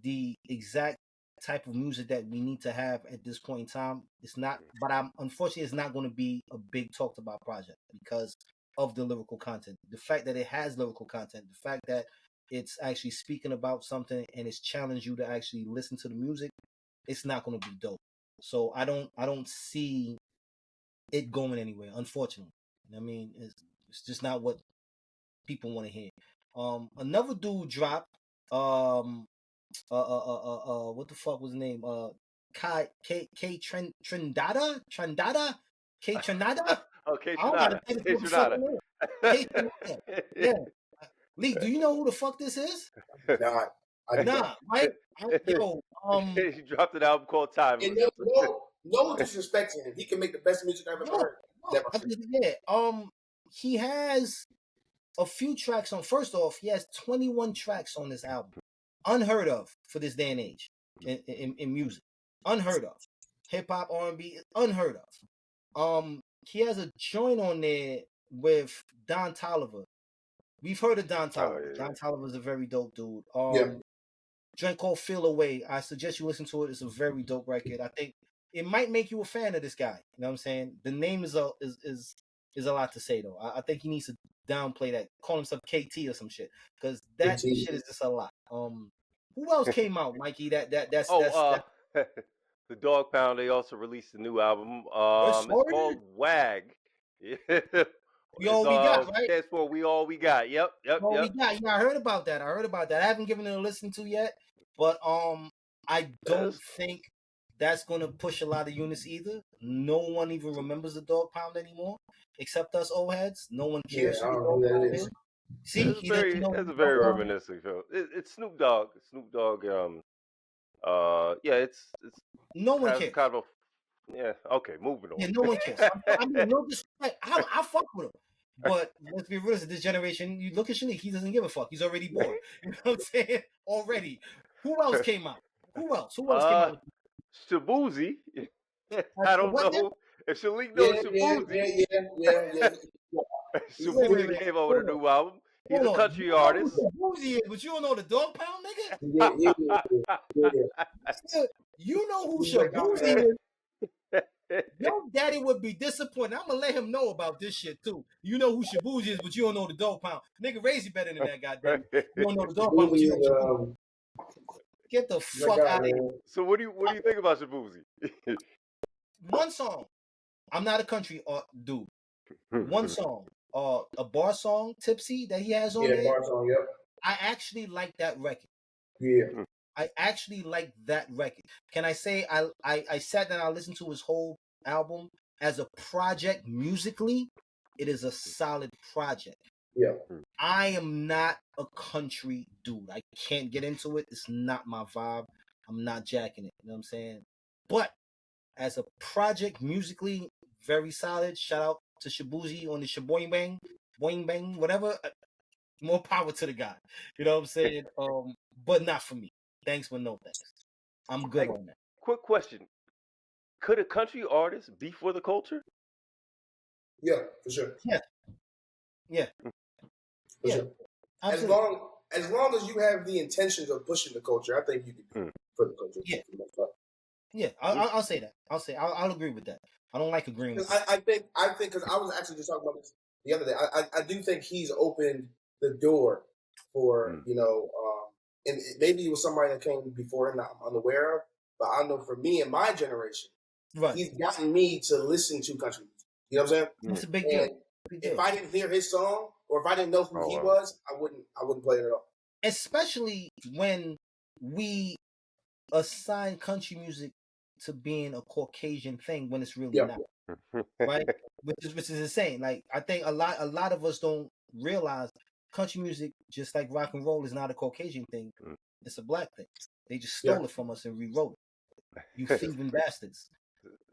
the exact type of music that we need to have at this point in time. It's not, but unfortunately it's not going to be a big talked about project because of the lyrical content. The fact that it has lyrical content, the fact that it's actually speaking about something and it's challenged you to actually listen to the music, it's not going to be dope. So I don't see it going anywhere, unfortunately. I mean, it's just not what people want to hear. Another dude dropped what the fuck was his name? K Trindada? K Trinada? Oh, K Trinada. Yeah. Lee, do you know who the fuck this is? Nah, right? Yo, he dropped an album called Time. No disrespect to him. He can make the best music I've ever heard. He has a few tracks on. First off, he has 21 tracks on this album. Unheard of for this day and age in music. Unheard of. Hip hop, R&B, unheard of. He has a joint on there with Don Toliver. We've heard of Don Toliver. Oh, yeah. Don Toliver is a very dope dude. Joint called Feel Away. I suggest you listen to it. It's a very dope record. I think it might make you a fan of this guy. You know what I'm saying? The name is a lot to say though. I think he needs to downplay that. Call himself KT or some shit because that shit is just a lot. Who else came out, Mikey? That's the Dog Pound. They also released a new album. It's called Wag. We all we got, right? That's for We All We Got. Yep. We got. Yeah, I heard about that. I haven't given it a listen to yet, but I don't think that's gonna push a lot of units either. No one even remembers the Dog Pound anymore, except us old heads. No one cares. Yeah, I don't know who that is. See, that's a very reminiscent film. It's Snoop Dogg. It's no one cares. Kind of okay, moving on. Yeah, no one cares. I mean, no disrespect. I fuck with him. But let's be real, this generation, you look at Chalique, he doesn't give a fuck. He's already bored. You know what I'm saying? Already. Who else came out? Who else came out? Shaboozey. I don't know if Chalique knows Shaboozey. Yeah. Shaboozey came out with a new album. He's a country artist. Shaboozey is, but you don't know the Dog Pound, nigga? Yeah. You know who Shaboozey is. Your daddy would be disappointed. I'm gonna let him know about this shit too. You know who Shaboozey is, but you don't know the Dog Pound. Nigga, raise you better than that, goddamn. You don't know the Dog Pound, but you know get the fuck out of here. So what do you think about Shaboozey? One song. I'm not a country dude. One song. A bar song, Tipsy, that he has on there. Bar song, yep. I actually like that record. Yeah. I actually like that record. Can I say I sat down, I listened to his whole album as a project musically. It is a solid project. Yeah. I am not a country dude. I can't get into it. It's not my vibe. I'm not jacking it. You know what I'm saying? But as a project musically, very solid. Shout out to Shaboozey on the Shaboing Bang, Boing Bang, whatever. More power to the guy. You know what I'm saying? But not for me. thanks but no thanks. I'm good on that. Quick question: could a country artist be for the culture? Yeah, for sure. Yeah. For sure. As long as you have the intentions of pushing the culture, I think you can be for the culture. Yeah, I'll say that. I'll agree with that. I don't like agreeing with that. I think because I was actually just talking about this the other day. I do think he's opened the door for and maybe it was somebody that came before him that I'm unaware of, but I know for me and my generation, he's gotten me to listen to country music. You know what I'm saying? It's a big deal. If I didn't hear his song or if I didn't know who he was, I wouldn't play it at all. Especially when we assign country music to being a Caucasian thing when it's really not, right? Which is insane. Like I think a lot of us don't realize country music, just like rock and roll, is not a Caucasian thing. It's a black thing. They just stole it from us and rewrote it. You thieving bastards.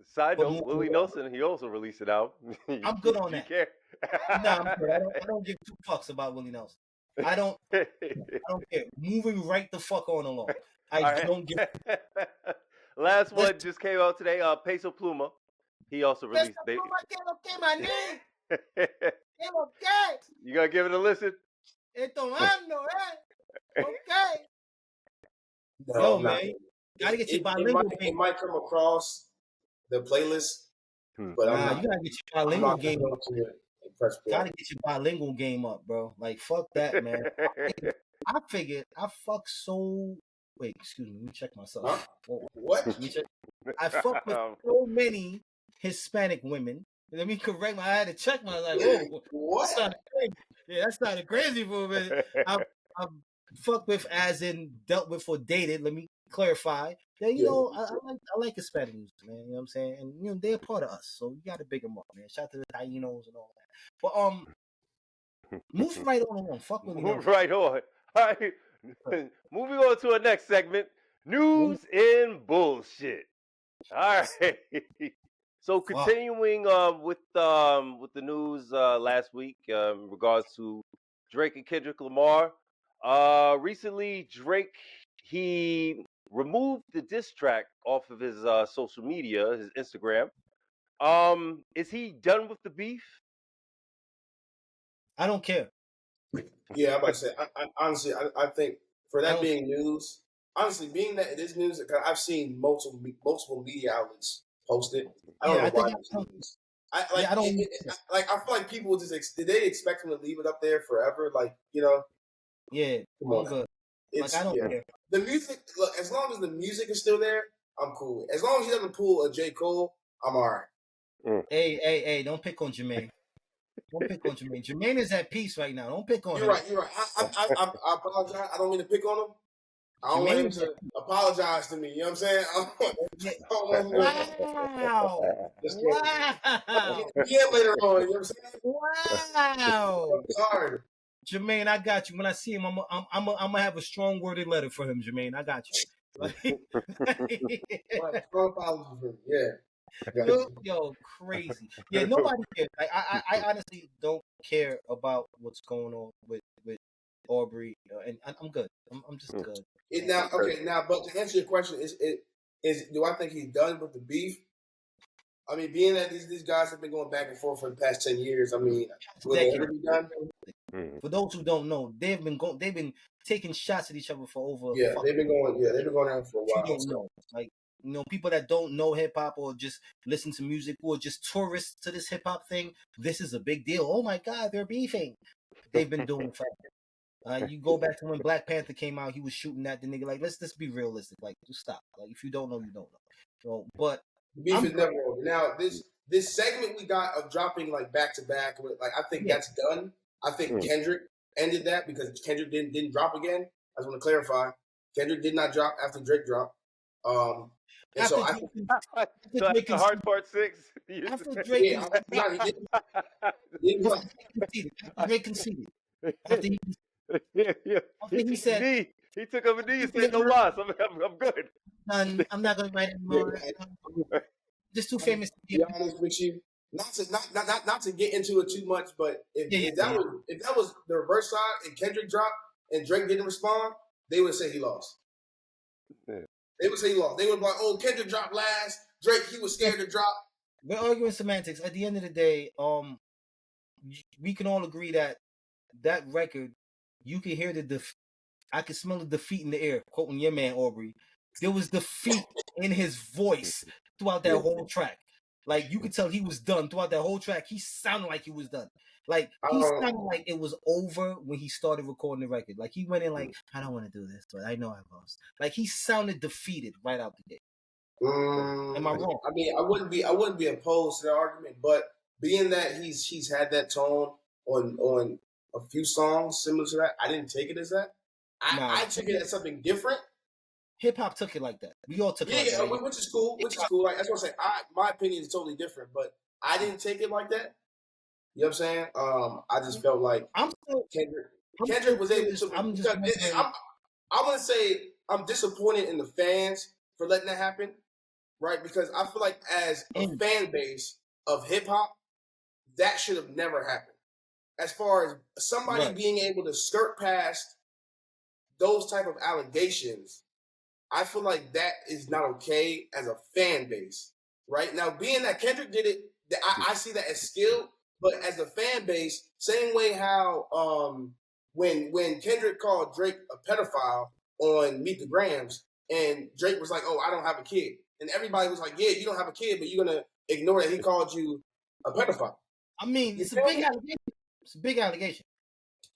Side note: Willie Nelson, he also released an album. I'm good on that. Care? No, I'm good. I don't give two fucks about Willie Nelson. I don't care. Moving right the fuck on along. Don't give. Last one just came out today. Peso Pluma. He also released. My name. You gonna give it a listen? Okay. No, man. Gotta get your bilingual game. It might come across the playlist, but you gotta get your bilingual game up. Gotta get your bilingual game up, bro. Like, fuck that, man. I figured I fuck so. Wait, excuse me. Let me check myself. Huh? What? I fuck with so many Hispanic women. Let me correct I had to check my what? That's not a crazy movie. I fucked with as in dealt with or dated. Let me clarify. That, I like Hispanic music, man. You know what I'm saying? And they're part of us, so you gotta big them up, man. Shout out to the Tainos and all that. But move right on along. Fuck with me. Move right on. All right. Moving on to our next segment. News and bullshit. All right. So continuing with the news last week in regards to Drake and Kendrick Lamar. Recently, Drake, he removed the diss track off of his social media, his Instagram. Is he done with the beef? I don't care. Yeah, I'm about to say. Honestly, I think for that being news, honestly, being that it is news, because I've seen multiple media outlets post it. I don't know why it's news. I feel like people just did they expect him to leave it up there forever? Like, Yeah, come on. Good. I don't care. The music, look, as long as the music is still there, I'm cool. As long as he doesn't pull a J. Cole, I'm all right. Hey, don't pick on Jermaine. Don't pick on Jermaine. Jermaine is at peace right now. Don't pick on him. You're right. I apologize. I don't mean to pick on him. I don't want him to apologize to me. You know what I'm saying? Wow. Yeah, later on. You know what I'm saying? Wow. Sorry. Jermaine, I got you. When I see him, I'm gonna have a strong worded letter for him, Jermaine. I got you. Strong apology for him. Yeah. Yo, crazy. Yeah, nobody cares. I honestly don't care about what's going on with Aubrey, and I'm good. I'm just good. But to answer your question, is do I think he's done with the beef? I mean, being that these guys have been going back and forth for the past 10 years, I mean, will they ever be done? For those who don't know, they've been taking shots at each other for over. They've been going down for a while. You don't know, like people that don't know hip hop or just listen to music or just tourists to this hip hop thing. This is a big deal. Oh my God, they're beefing. They've been doing it. You go back to when Black Panther came out, he was shooting at the nigga. Like, let's be realistic. Like, just stop. Like, if you don't know, you don't know. So, but beef is never over. Now, this segment we got of dropping like back to back, like I think that's done. I think Kendrick ended that because Kendrick didn't drop again. I just want to clarify. Kendrick did not drop after Drake dropped. And so I think the hard part 6. After Drake, Drake conceded. After he said he took up a knee and said no loss. I'm good. I'm not gonna write anymore. Just too famous to be honest with you. Not to get into it too much, but if that was the reverse side and Kendrick dropped and Drake didn't respond, they would say he lost. They would say he lost. They would be like, "Oh, Kendrick dropped last. Drake, he was scared to drop." We're arguing semantics. At the end of the day, we can all agree that record, you can hear I can smell the defeat in the air. Quoting your man Aubrey, there was defeat in his voice throughout that whole track. Like, you could tell he was done throughout that whole track. He sounded like he was done. Like, he sounded like it was over when he started recording the record. Like, he went in like, I don't want to do this, but I know I lost. Like, he sounded defeated right out the gate. Am I wrong? I mean, I wouldn't be opposed to the argument, but being that he's had that tone on a few songs similar to that, I didn't take it as that. I took it as something different. Hip hop took it like that. We all took it like that. Which is cool. Like, that's what I'm saying. My opinion is totally different, but I didn't take it like that. You know what I'm saying? I just felt like Kendrick was able to. I want to say I'm disappointed in the fans for letting that happen, right? Because I feel like as a fan base of hip hop, that should have never happened. As far as somebody being able to skirt past those type of allegations, I feel like that is not okay as a fan base, right? Now, being that Kendrick did it, I see that as skill, but as a fan base, same way how when Kendrick called Drake a pedophile on Meet the Grams, and Drake was like, "Oh, I don't have a kid," and everybody was like, "Yeah, you don't have a kid, but you're gonna ignore that he called you a pedophile." I mean, it's a big allegation. It's a big allegation.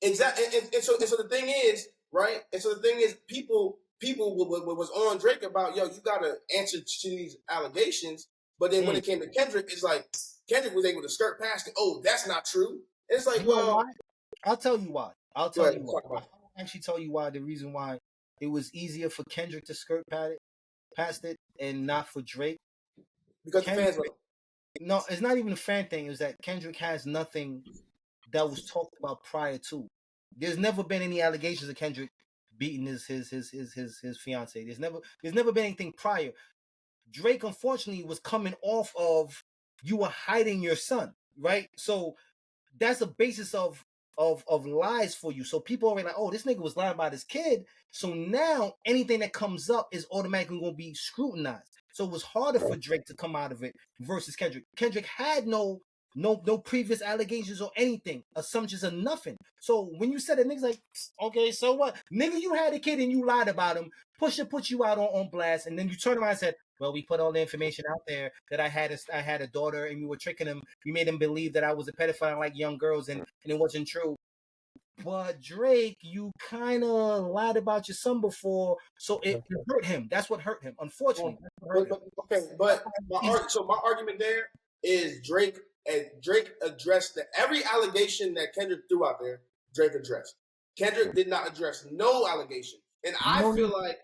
Exactly, and so the thing is, right? And so the thing is, people was on Drake about, yo, you got to answer to these allegations. But then when it came to Kendrick, it's like Kendrick was able to skirt past it. Oh, that's not true. It's like, well, I'll tell you why. I'll actually tell you why. The reason why it was easier for Kendrick to skirt past it and not for Drake. Because Kendrick, the fans no, it's not even a fan thing. It's that Kendrick has nothing that was talked about prior to. There's never been any allegations of Kendrick beating his fiance. There's never been anything prior. Drake, unfortunately, was coming off of, you were hiding your son, right? So that's a basis of lies for you. So people are like, oh, this nigga was lying about his kid. So now anything that comes up is automatically going to be scrutinized. So it was harder for Drake to come out of it versus Kendrick. Kendrick had no previous allegations or anything, assumptions or nothing. So when you said it, niggas like, okay, so what? Nigga, you had a kid and you lied about him. Pusha put you out on blast, and then you turn around and said, well, we put all the information out there that I had a daughter, and we were tricking him. We made him believe that I was a pedophile and like young girls, and it wasn't true. But Drake, you kind of lied about your son before, so it hurt him. That's what hurt him, unfortunately. But my argument there is Drake addressed every allegation that Kendrick threw out there. Drake addressed. Kendrick did not address no allegation, and I feel like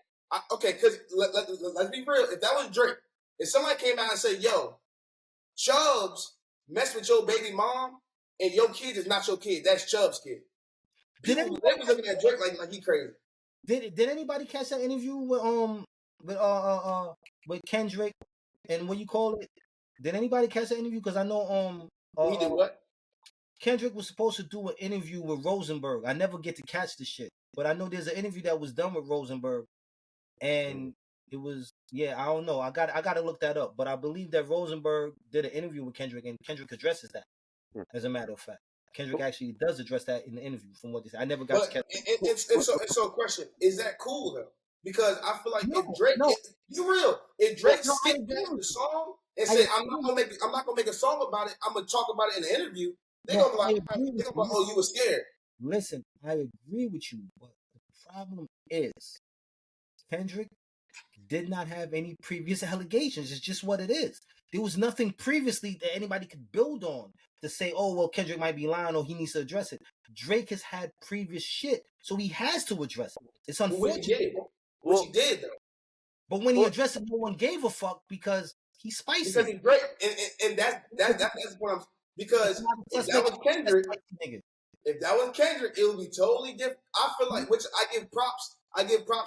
because let's be real. If that was Drake, if somebody came out and said, "Yo, Chubbs messed with your baby mom, and your kid is not your kid, that's Chubbs' kid," they was looking at Drake like he crazy. Did anybody catch that interview with Kendrick and what you call it? Did anybody catch that interview? Because I know he did what? Kendrick was supposed to do an interview with Rosenberg. I never get to catch the shit, but I know there's an interview that was done with Rosenberg, and it was I don't know. I got to look that up, but I believe that Rosenberg did an interview with Kendrick, and Kendrick addresses that. As a matter of fact, Kendrick actually does address that in the interview. From what they said, I never got to catch it. So, question: is that cool though? Because I feel like if Drake, if Drake skipped the song and said, "I'm not gonna make a song about it. I'm gonna talk about it in the interview," they're gonna be like, "Oh, you were scared." Listen, I agree with you, but the problem is Kendrick did not have any previous allegations. It's just what it is. There was nothing previously that anybody could build on to say, oh, well, Kendrick might be lying or he needs to address it. Drake has had previous shit, so he has to address it. It's unfortunate. Which he did, though. But when he addressed it, no one gave a fuck because he's spicy. Because he's great. And that's what I'm... Because if that was Kendrick, it would be totally different. I feel like, which I give props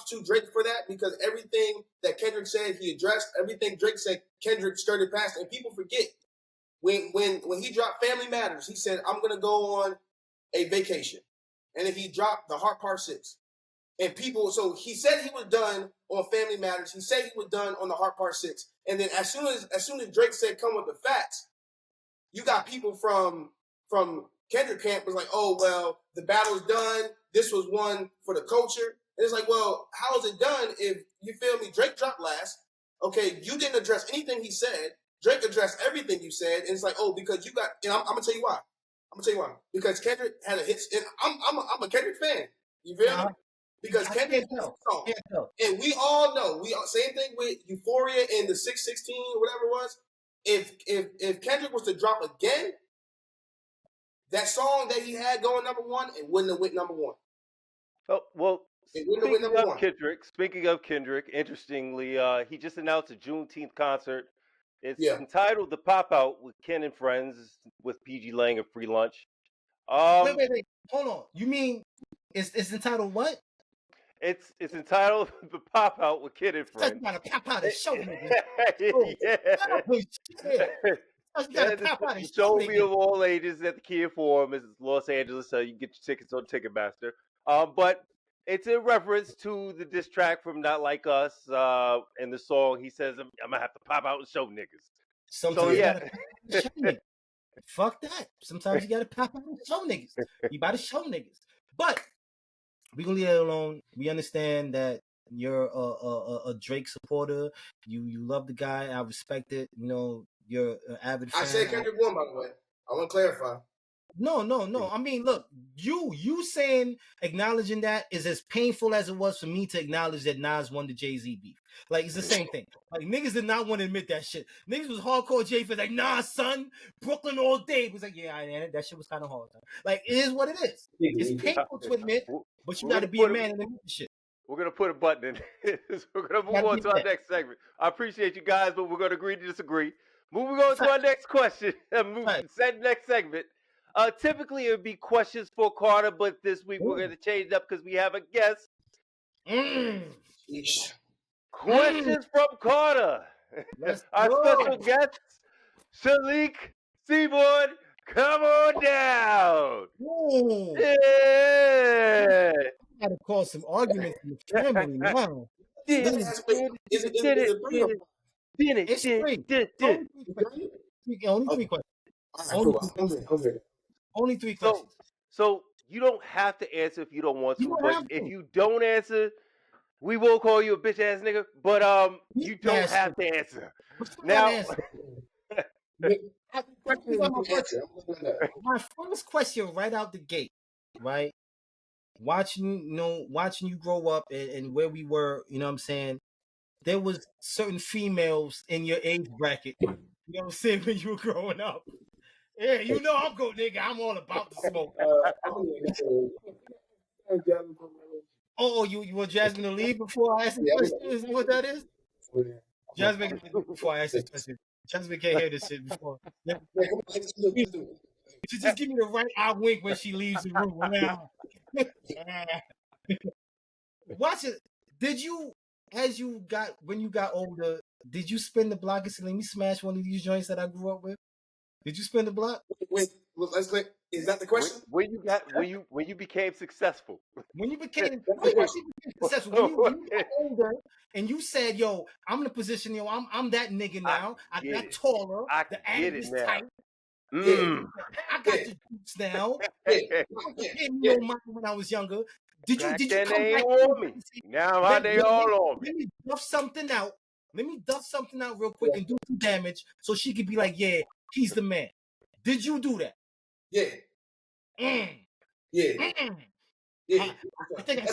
to Drake for that, because everything that Kendrick said, he addressed. Everything Drake said, Kendrick skirted past. And people forget. When he dropped Family Matters, he said, I'm going to go on a vacation. And then he dropped The Heart Part 6. And people, so he said he was done on Family Matters. He said he was done on the Heart Part 6. And then as soon as Drake said come with the facts, you got people from Kendrick camp was like, oh, well, the battle's done. This was one for the culture. And it's like, well, how is it done if, you feel me, Drake dropped last. Okay, you didn't address anything he said. Drake addressed everything you said. And it's like, oh, because you got, and I'm going to tell you why. Because Kendrick had a hit. And I'm a Kendrick fan. You feel me? Because Kendrick has a song. And we all know, same thing with Euphoria and the 616 or whatever it was. If Kendrick was to drop again, that song that he had going number one, it wouldn't have went number one. Oh, well, speaking of Kendrick, interestingly, he just announced a Juneteenth concert. It's entitled The Pop Out with Ken and Friends with PG Lang and Free Lunch. Wait. Hold on. You mean it's entitled what? It's entitled The Pop Out with Ken and Friends. You gotta pop out and show niggas. The show will be of all ages at the Kia Forum. It's Los Angeles, so you can get your tickets on Ticketmaster. But it's in reference to the diss track from Not Like Us. In the song, he says, I'm gonna have to pop out and show niggas. Sometimes you gotta show niggas. Fuck that. Sometimes you gotta pop out and show niggas. You gotta show niggas. But we gonna leave it alone. We understand that you're a Drake supporter. You love the guy. I respect it. You know, you're an avid fan. I said Kendrick won, by the way. I want to clarify. No. I mean, look, you saying, acknowledging that is as painful as it was for me to acknowledge that Nas won the Jay-Z beef. Like, it's the same thing. Like, niggas did not want to admit that shit. Niggas was hardcore Jay for like, nah, son, Brooklyn all day. It was like, yeah, that shit was kind of hard. Like, it is what it is. It's painful to admit, but you got to be a man and admit the shit. We're going to put a button in. We're going to move on to our next segment. I appreciate you guys, but we're going to agree to disagree. Moving on to our next question. Next segment. Typically, it would be questions for Carter, but this week we're going to change it up because we have a guest. Questions from Carter. Our special guest, Chalique Seabron. Come on down. Yeah. I got to cause some arguments in the family now. It's three. Only three questions. Only three questions. So you don't have to answer if you don't want to, but if you don't answer, we will call you a bitch ass nigga. But you don't have to answer. Now, my first question right out the gate, right? Watching you grow up and where we were, you know what I'm saying? There was certain females in your age bracket, you know what I'm saying, when you were growing up. Yeah, you know I'm good, nigga. I'm all about the smoke. You want Jasmine to leave before I ask the question? Is that what that is? Jasmine, before I ask this question. Jasmine can't hear this shit before. Just give me the right eye wink when she leaves the room. Watch it. Did you, when you got older, did you spin the block and say, let me smash one of these joints that I grew up with? Did you spin the block? Wait, is that the question? When you became successful. When you became successful. When you got older and you said, yo, I'm in a position, yo, I'm that nigga now. I got taller. The ass is tight. I got the juice now. When I was younger. Did you come back on me? Now they all on me. Let me duff something out. Real quick and do some damage so she could be like, yeah, he's the man. Did you do that? Yeah. Yeah. I think I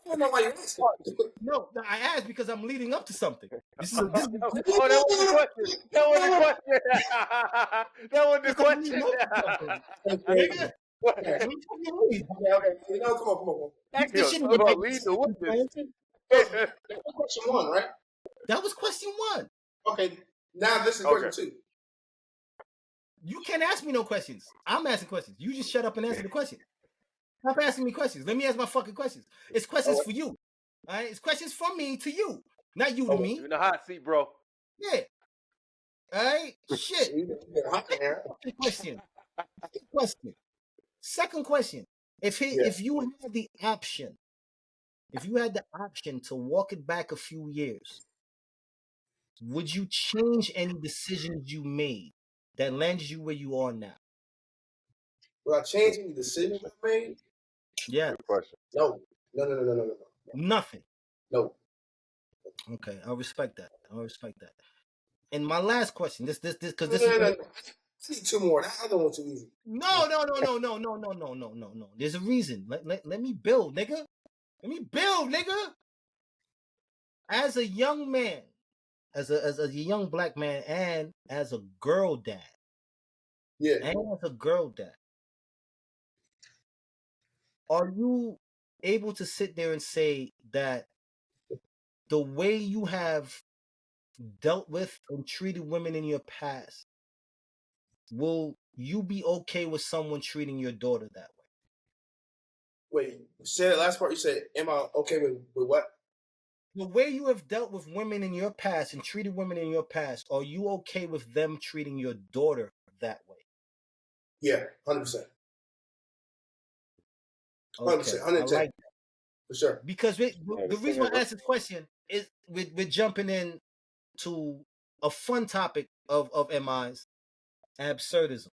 don't know why you asked. No, I asked because I'm leading up to something. That was the question. Come on. Question one, right? That was question one. Okay, now this is question two. You can't ask me no questions. I'm asking questions. You just shut up and answer the question. Stop asking me questions. Let me ask my fucking questions. It's questions for you. All right? It's questions from me to you. Not you to me. You're in the hot seat, bro. Yeah. All right? Shit. Question. Second question. If you had the option, to walk it back a few years, would you change any decisions you made that landed you where you are now? Will I change any decisions I made? Yeah. Good question. No. Nothing. No. Okay, I respect that. And my last question, this because this no. is. I need two more. That other one too easy. No. There's a reason. Let me build, nigga. As a young man, as a young black man, and as a girl dad. Yeah. And as a girl dad, are you able to sit there and say that the way you have dealt with and treated women in your past, will you be okay with someone treating your daughter that way? Wait, say that last part. You said, am I okay with what? The way you have dealt with women in your past and treated women in your past, are you okay with them treating your daughter that way? Yeah, 100%. 100%. I like that. For sure. Because the reason why I asked this question is we're jumping in to a fun topic of MI's, absurdism,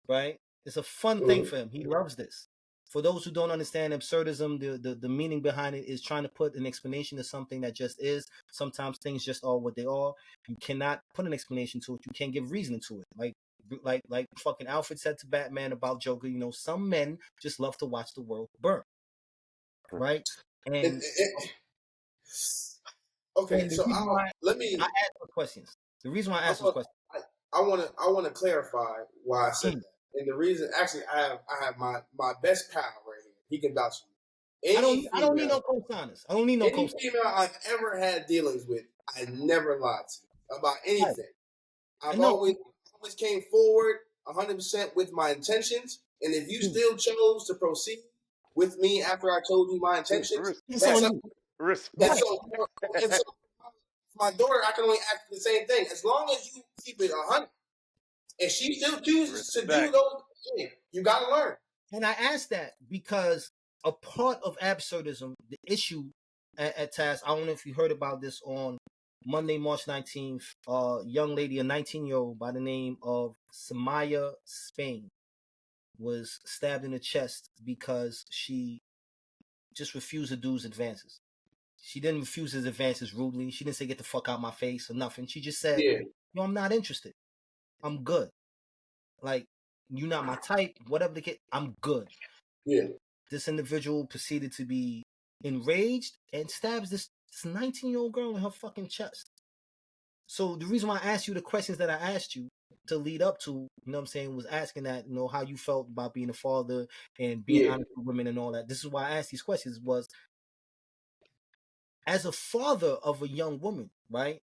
right? It's a fun thing for him. He loves this. For those who don't understand absurdism, the meaning behind it is trying to put an explanation to something that just is. Sometimes things just are what they are. You cannot put an explanation to it. You can't give reasoning to it. Like fucking Alfred said to Batman about Joker, some men just love to watch the world burn. Right? And okay, so let me. I ask the questions. The reason why I ask those questions. I want to clarify why I said that. And the reason, actually, I have my best pal right here. He can vouch for me. I don't need no co-signers. Any female I've ever had dealings with, I never lied to about anything. I've always came forward 100% with my intentions. And if you still chose to proceed with me after I told you my intentions, respect. And so my daughter, I can only ask the same thing. As long as you keep it 100, and she still chooses to do those things, you got to learn. And I ask that because a part of absurdism, the issue at TAS, I don't know if you heard about this on Monday, March 19th, young lady, a 19-year-old by the name of Samaya Spain, was stabbed in the chest because she just refused to do his advances. She didn't refuse his advances rudely. She didn't say, get the fuck out my face or nothing. She just said, no, I'm not interested. I'm good. Like, you're not my type, whatever the case, I'm good. Yeah. This individual proceeded to be enraged and stabs this 19-year-old girl in her fucking chest. So the reason why I asked you the questions that I asked you to lead up to, was asking that, how you felt about being a father and being honest with women and all that. This is why I asked these questions was, as a father of a young woman, right?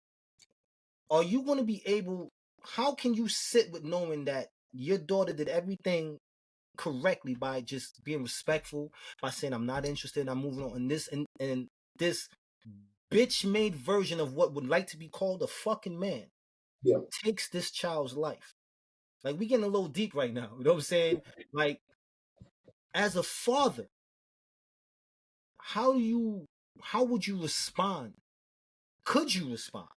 Are you going to be able, how can you sit with knowing that your daughter did everything correctly by just being respectful, by saying, I'm not interested, I'm moving on, and this bitch-made version of what would like to be called a fucking man takes this child's life? Like, we getting a little deep right now, you know what I'm saying? Like, as a father, how would you respond? Could you respond?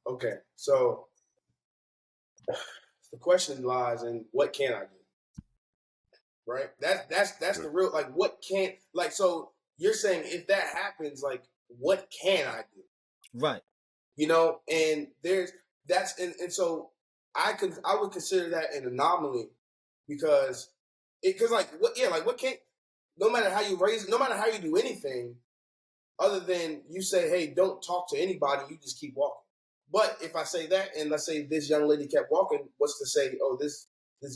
Okay, so the question lies in what can I do? Right? That's the real, like, what can't, like, so you're saying if that happens, like, what can I do? Right. And so I would consider that an anomaly because what can't, no matter how you raise, no matter how you do anything, other than you say, hey, don't talk to anybody, you just keep walking. But if I say that, and let's say this young lady kept walking, what's to say, oh, this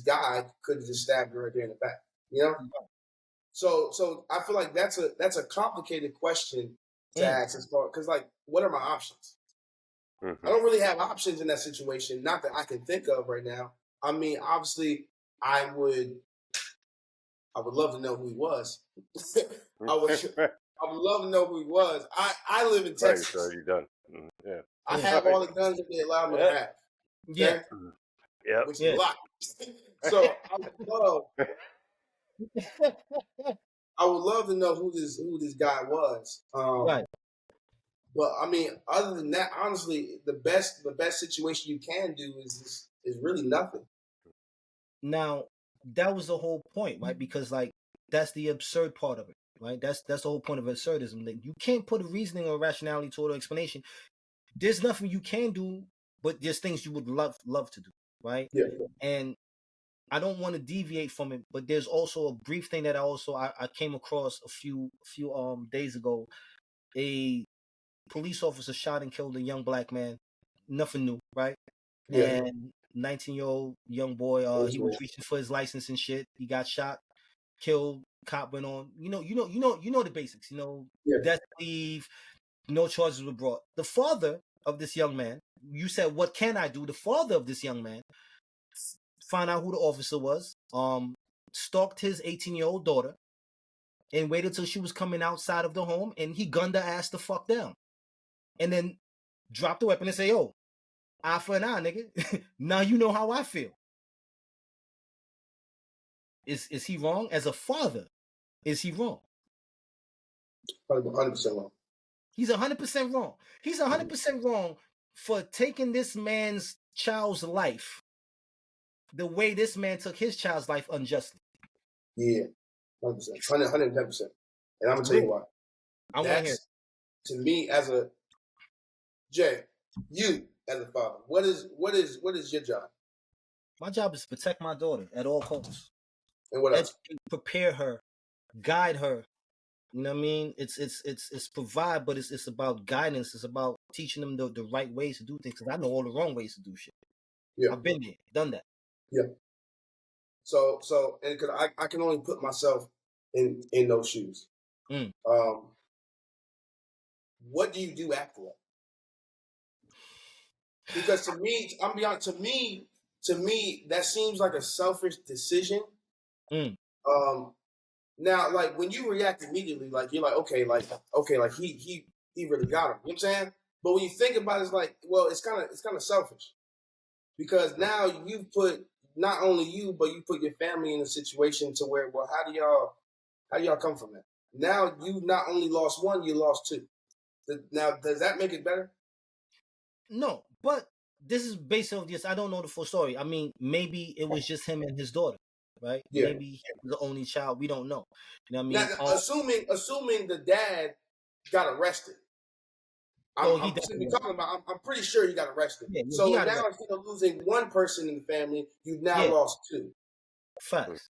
guy could have just stabbed her right there in the back, So I feel like that's a complicated question to ask as far, because, like, what are my options? I don't really have options in that situation, not that I can think of right now. I mean, obviously, I would love to know who he was. I would love to know who he was. I live in Texas. Right, so you're done. Yeah. I have all the guns that they allow me to have. Yeah. Which is a lot. So I would love to know who this guy was. Right. But I mean, other than that, honestly, the best situation you can do is really nothing. Now, that was the whole point, right? Because like that's the absurd part of it, right? That's the whole point of absurdism. That you can't put a reasoning or rationality to it or explanation. There's nothing you can do, but there's things you would love to do, right? Yeah. And I don't want to deviate from it, but there's also a brief thing that I came across a few days ago. A police officer shot and killed a young black man. Nothing new, right? Yeah. And 19-year-old young boy, he was reaching for his license and shit. He got shot, killed. Cop went on. You know the basics. Death, leave. No charges were brought. The father of this young man, you said, "What can I do?" The father of this young man found out who the officer was. Stalked his 18-year-old daughter, and waited till she was coming outside of the home, and he gunned her ass the fuck down, and then dropped the weapon and say, "Yo, eye for an eye, nigga. Now you know how I feel." Is he wrong? As a father, is he wrong? 100% wrong. He's 100% wrong. He's 100% wrong for taking this man's child's life the way this man took his child's life unjustly. Yeah, 100%. 110%. And I'm going to tell you why. I want to hear. To me, as a Jay, you as a father, what is your job? My job is to protect my daughter at all costs. And what else? Prepare her, guide her. You know what I mean? It's provide, but it's about guidance. It's about teaching them the right ways to do things. Because I know all the wrong ways to do shit. Yeah, I've been there, done that. Yeah. So, and because I can only put myself in those shoes. What do you do after that? Because to me, I'm be honest. To me, that seems like a selfish decision. Now, like when you react immediately, like you're like, okay, like he really got him. You know what I'm saying? But when you think about it, it's like, well, it's kind of selfish because now you put not only you, but you put your family in a situation to where, well, how do y'all come from that? Now you not only lost one, you lost two. Now, does that make it better? No, but this is based on this. I don't know the full story. I mean, maybe it was just him and his daughter, right? Yeah. Maybe he was the only child. We don't know. You know what I mean? Now, assuming the dad got arrested. I'm pretty sure he got arrested. Yeah, so now instead of losing one person in the family, you've now lost two. Facts.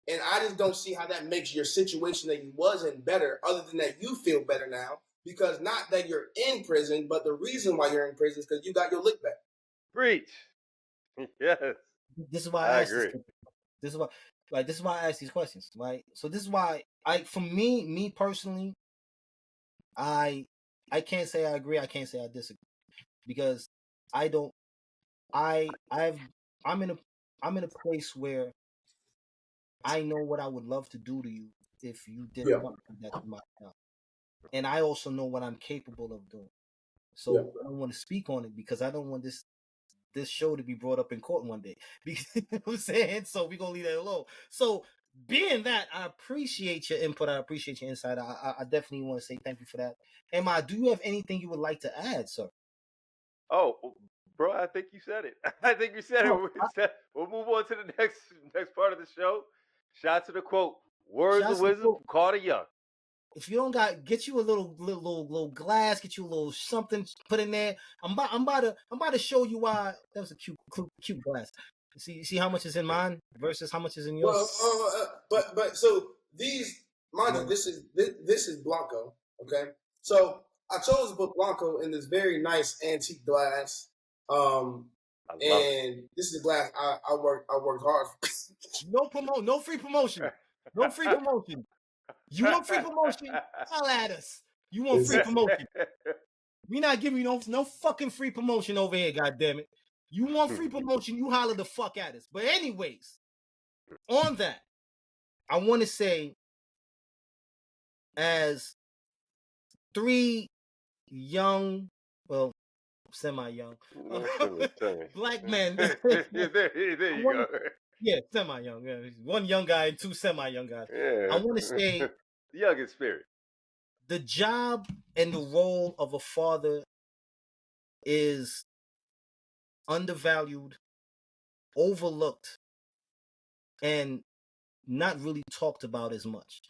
And I just don't see how that makes your situation that you was in better, other than that you feel better now. Because not that you're in prison, but the reason why you're in prison is because you got your lick back. Preach. Yes. This is why I agree. This is why I ask these questions, right? So this is why for me personally, I can't say I agree. I can't say I disagree because I'm in a place where I know what I would love to do to you if you didn't want that to my child. And I also know what I'm capable of doing. So I don't want to speak on it because I don't want this show to be brought up in court one day. Because, you know what I'm saying? So we're going to leave that alone. So being that, I appreciate your input. I appreciate your insight. I definitely want to say thank you for that. Emma, do you have anything you would like to add, sir? Oh, bro, I think you said it. I think you said it. We'll move on to the next part of the show. Shout to the quote, words of wisdom from Carter Young. If you don't get you a little glass, get you a little something put in there. I'm about to show you why that was a cute glass. See how much is in mine versus how much is in yours. Well, but so these, mind you, this is Blanco. Okay, so I chose to put Blanco in this very nice antique glass. And this is a glass I worked hard for. No free promotion. No free promotion. You want free promotion? Holla at us. You want free promotion? We not giving you no fucking free promotion over here, goddammit. You want free promotion, you holler the fuck at us. But anyways, on that, I want to say, as three young, well, semi-young. Semi. Black men. there you go. Yeah, semi-young. Yeah. One young guy and two semi-young guys. Yeah. I want to say the young in spirit. The job and the role of a father is undervalued, overlooked, and not really talked about as much.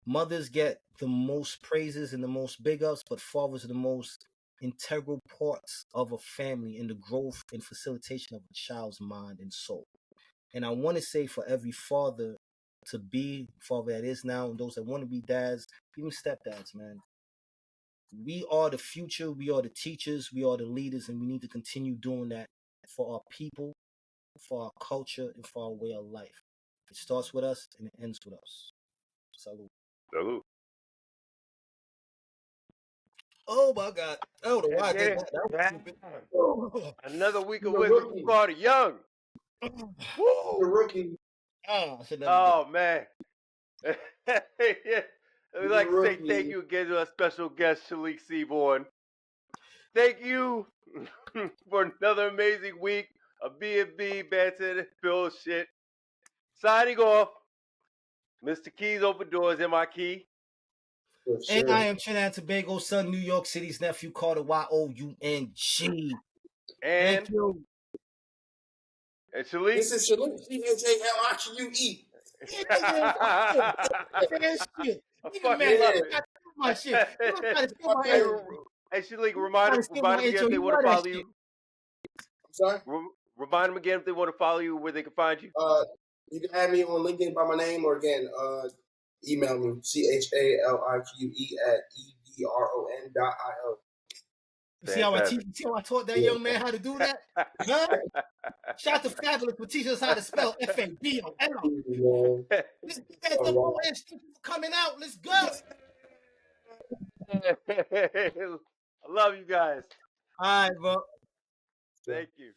Mothers get the most praises and the most big ups, but fathers are the most integral parts of a family in the growth and facilitation of a child's mind and soul. And I want to say for every father to be father that is now, and those that want to be dads, even stepdads, man. We are the future, we are the teachers, we are the leaders, and we need to continue doing that for our people, for our culture, and for our way of life. It starts with us and it ends with us. Salute. Salute. Oh my God. I don't know why I did that. Another week of Wisdom from Carter Young. Woo! The rookie. Oh man. Yeah. I'd like to say thank you again to our special guest, Chalique Seabron. Thank you for another amazing week of B&B, Banter'N'Bullshit. Signing off, Mr. Keys Open Doors, MI Sure. And I am Trinidad and Tobago's son, New York City's nephew, Carter Young. Thank you. And Chalique? This is Chalique, CHALIQUE. My shit. Hey, Chalique, remind them again if they want to follow you. I'm sorry? Remind them again if they want to follow you, where they can find you. You can add me on LinkedIn by my name, or again, email me, CHALIQE@EVRON.IO. See how I taught that young man how to do that? Huh? Shout out to Fabulous for teaching us how to spell FABOL. Let's get the more coming out. Let's go. I love you guys. All right, bro. Thank you.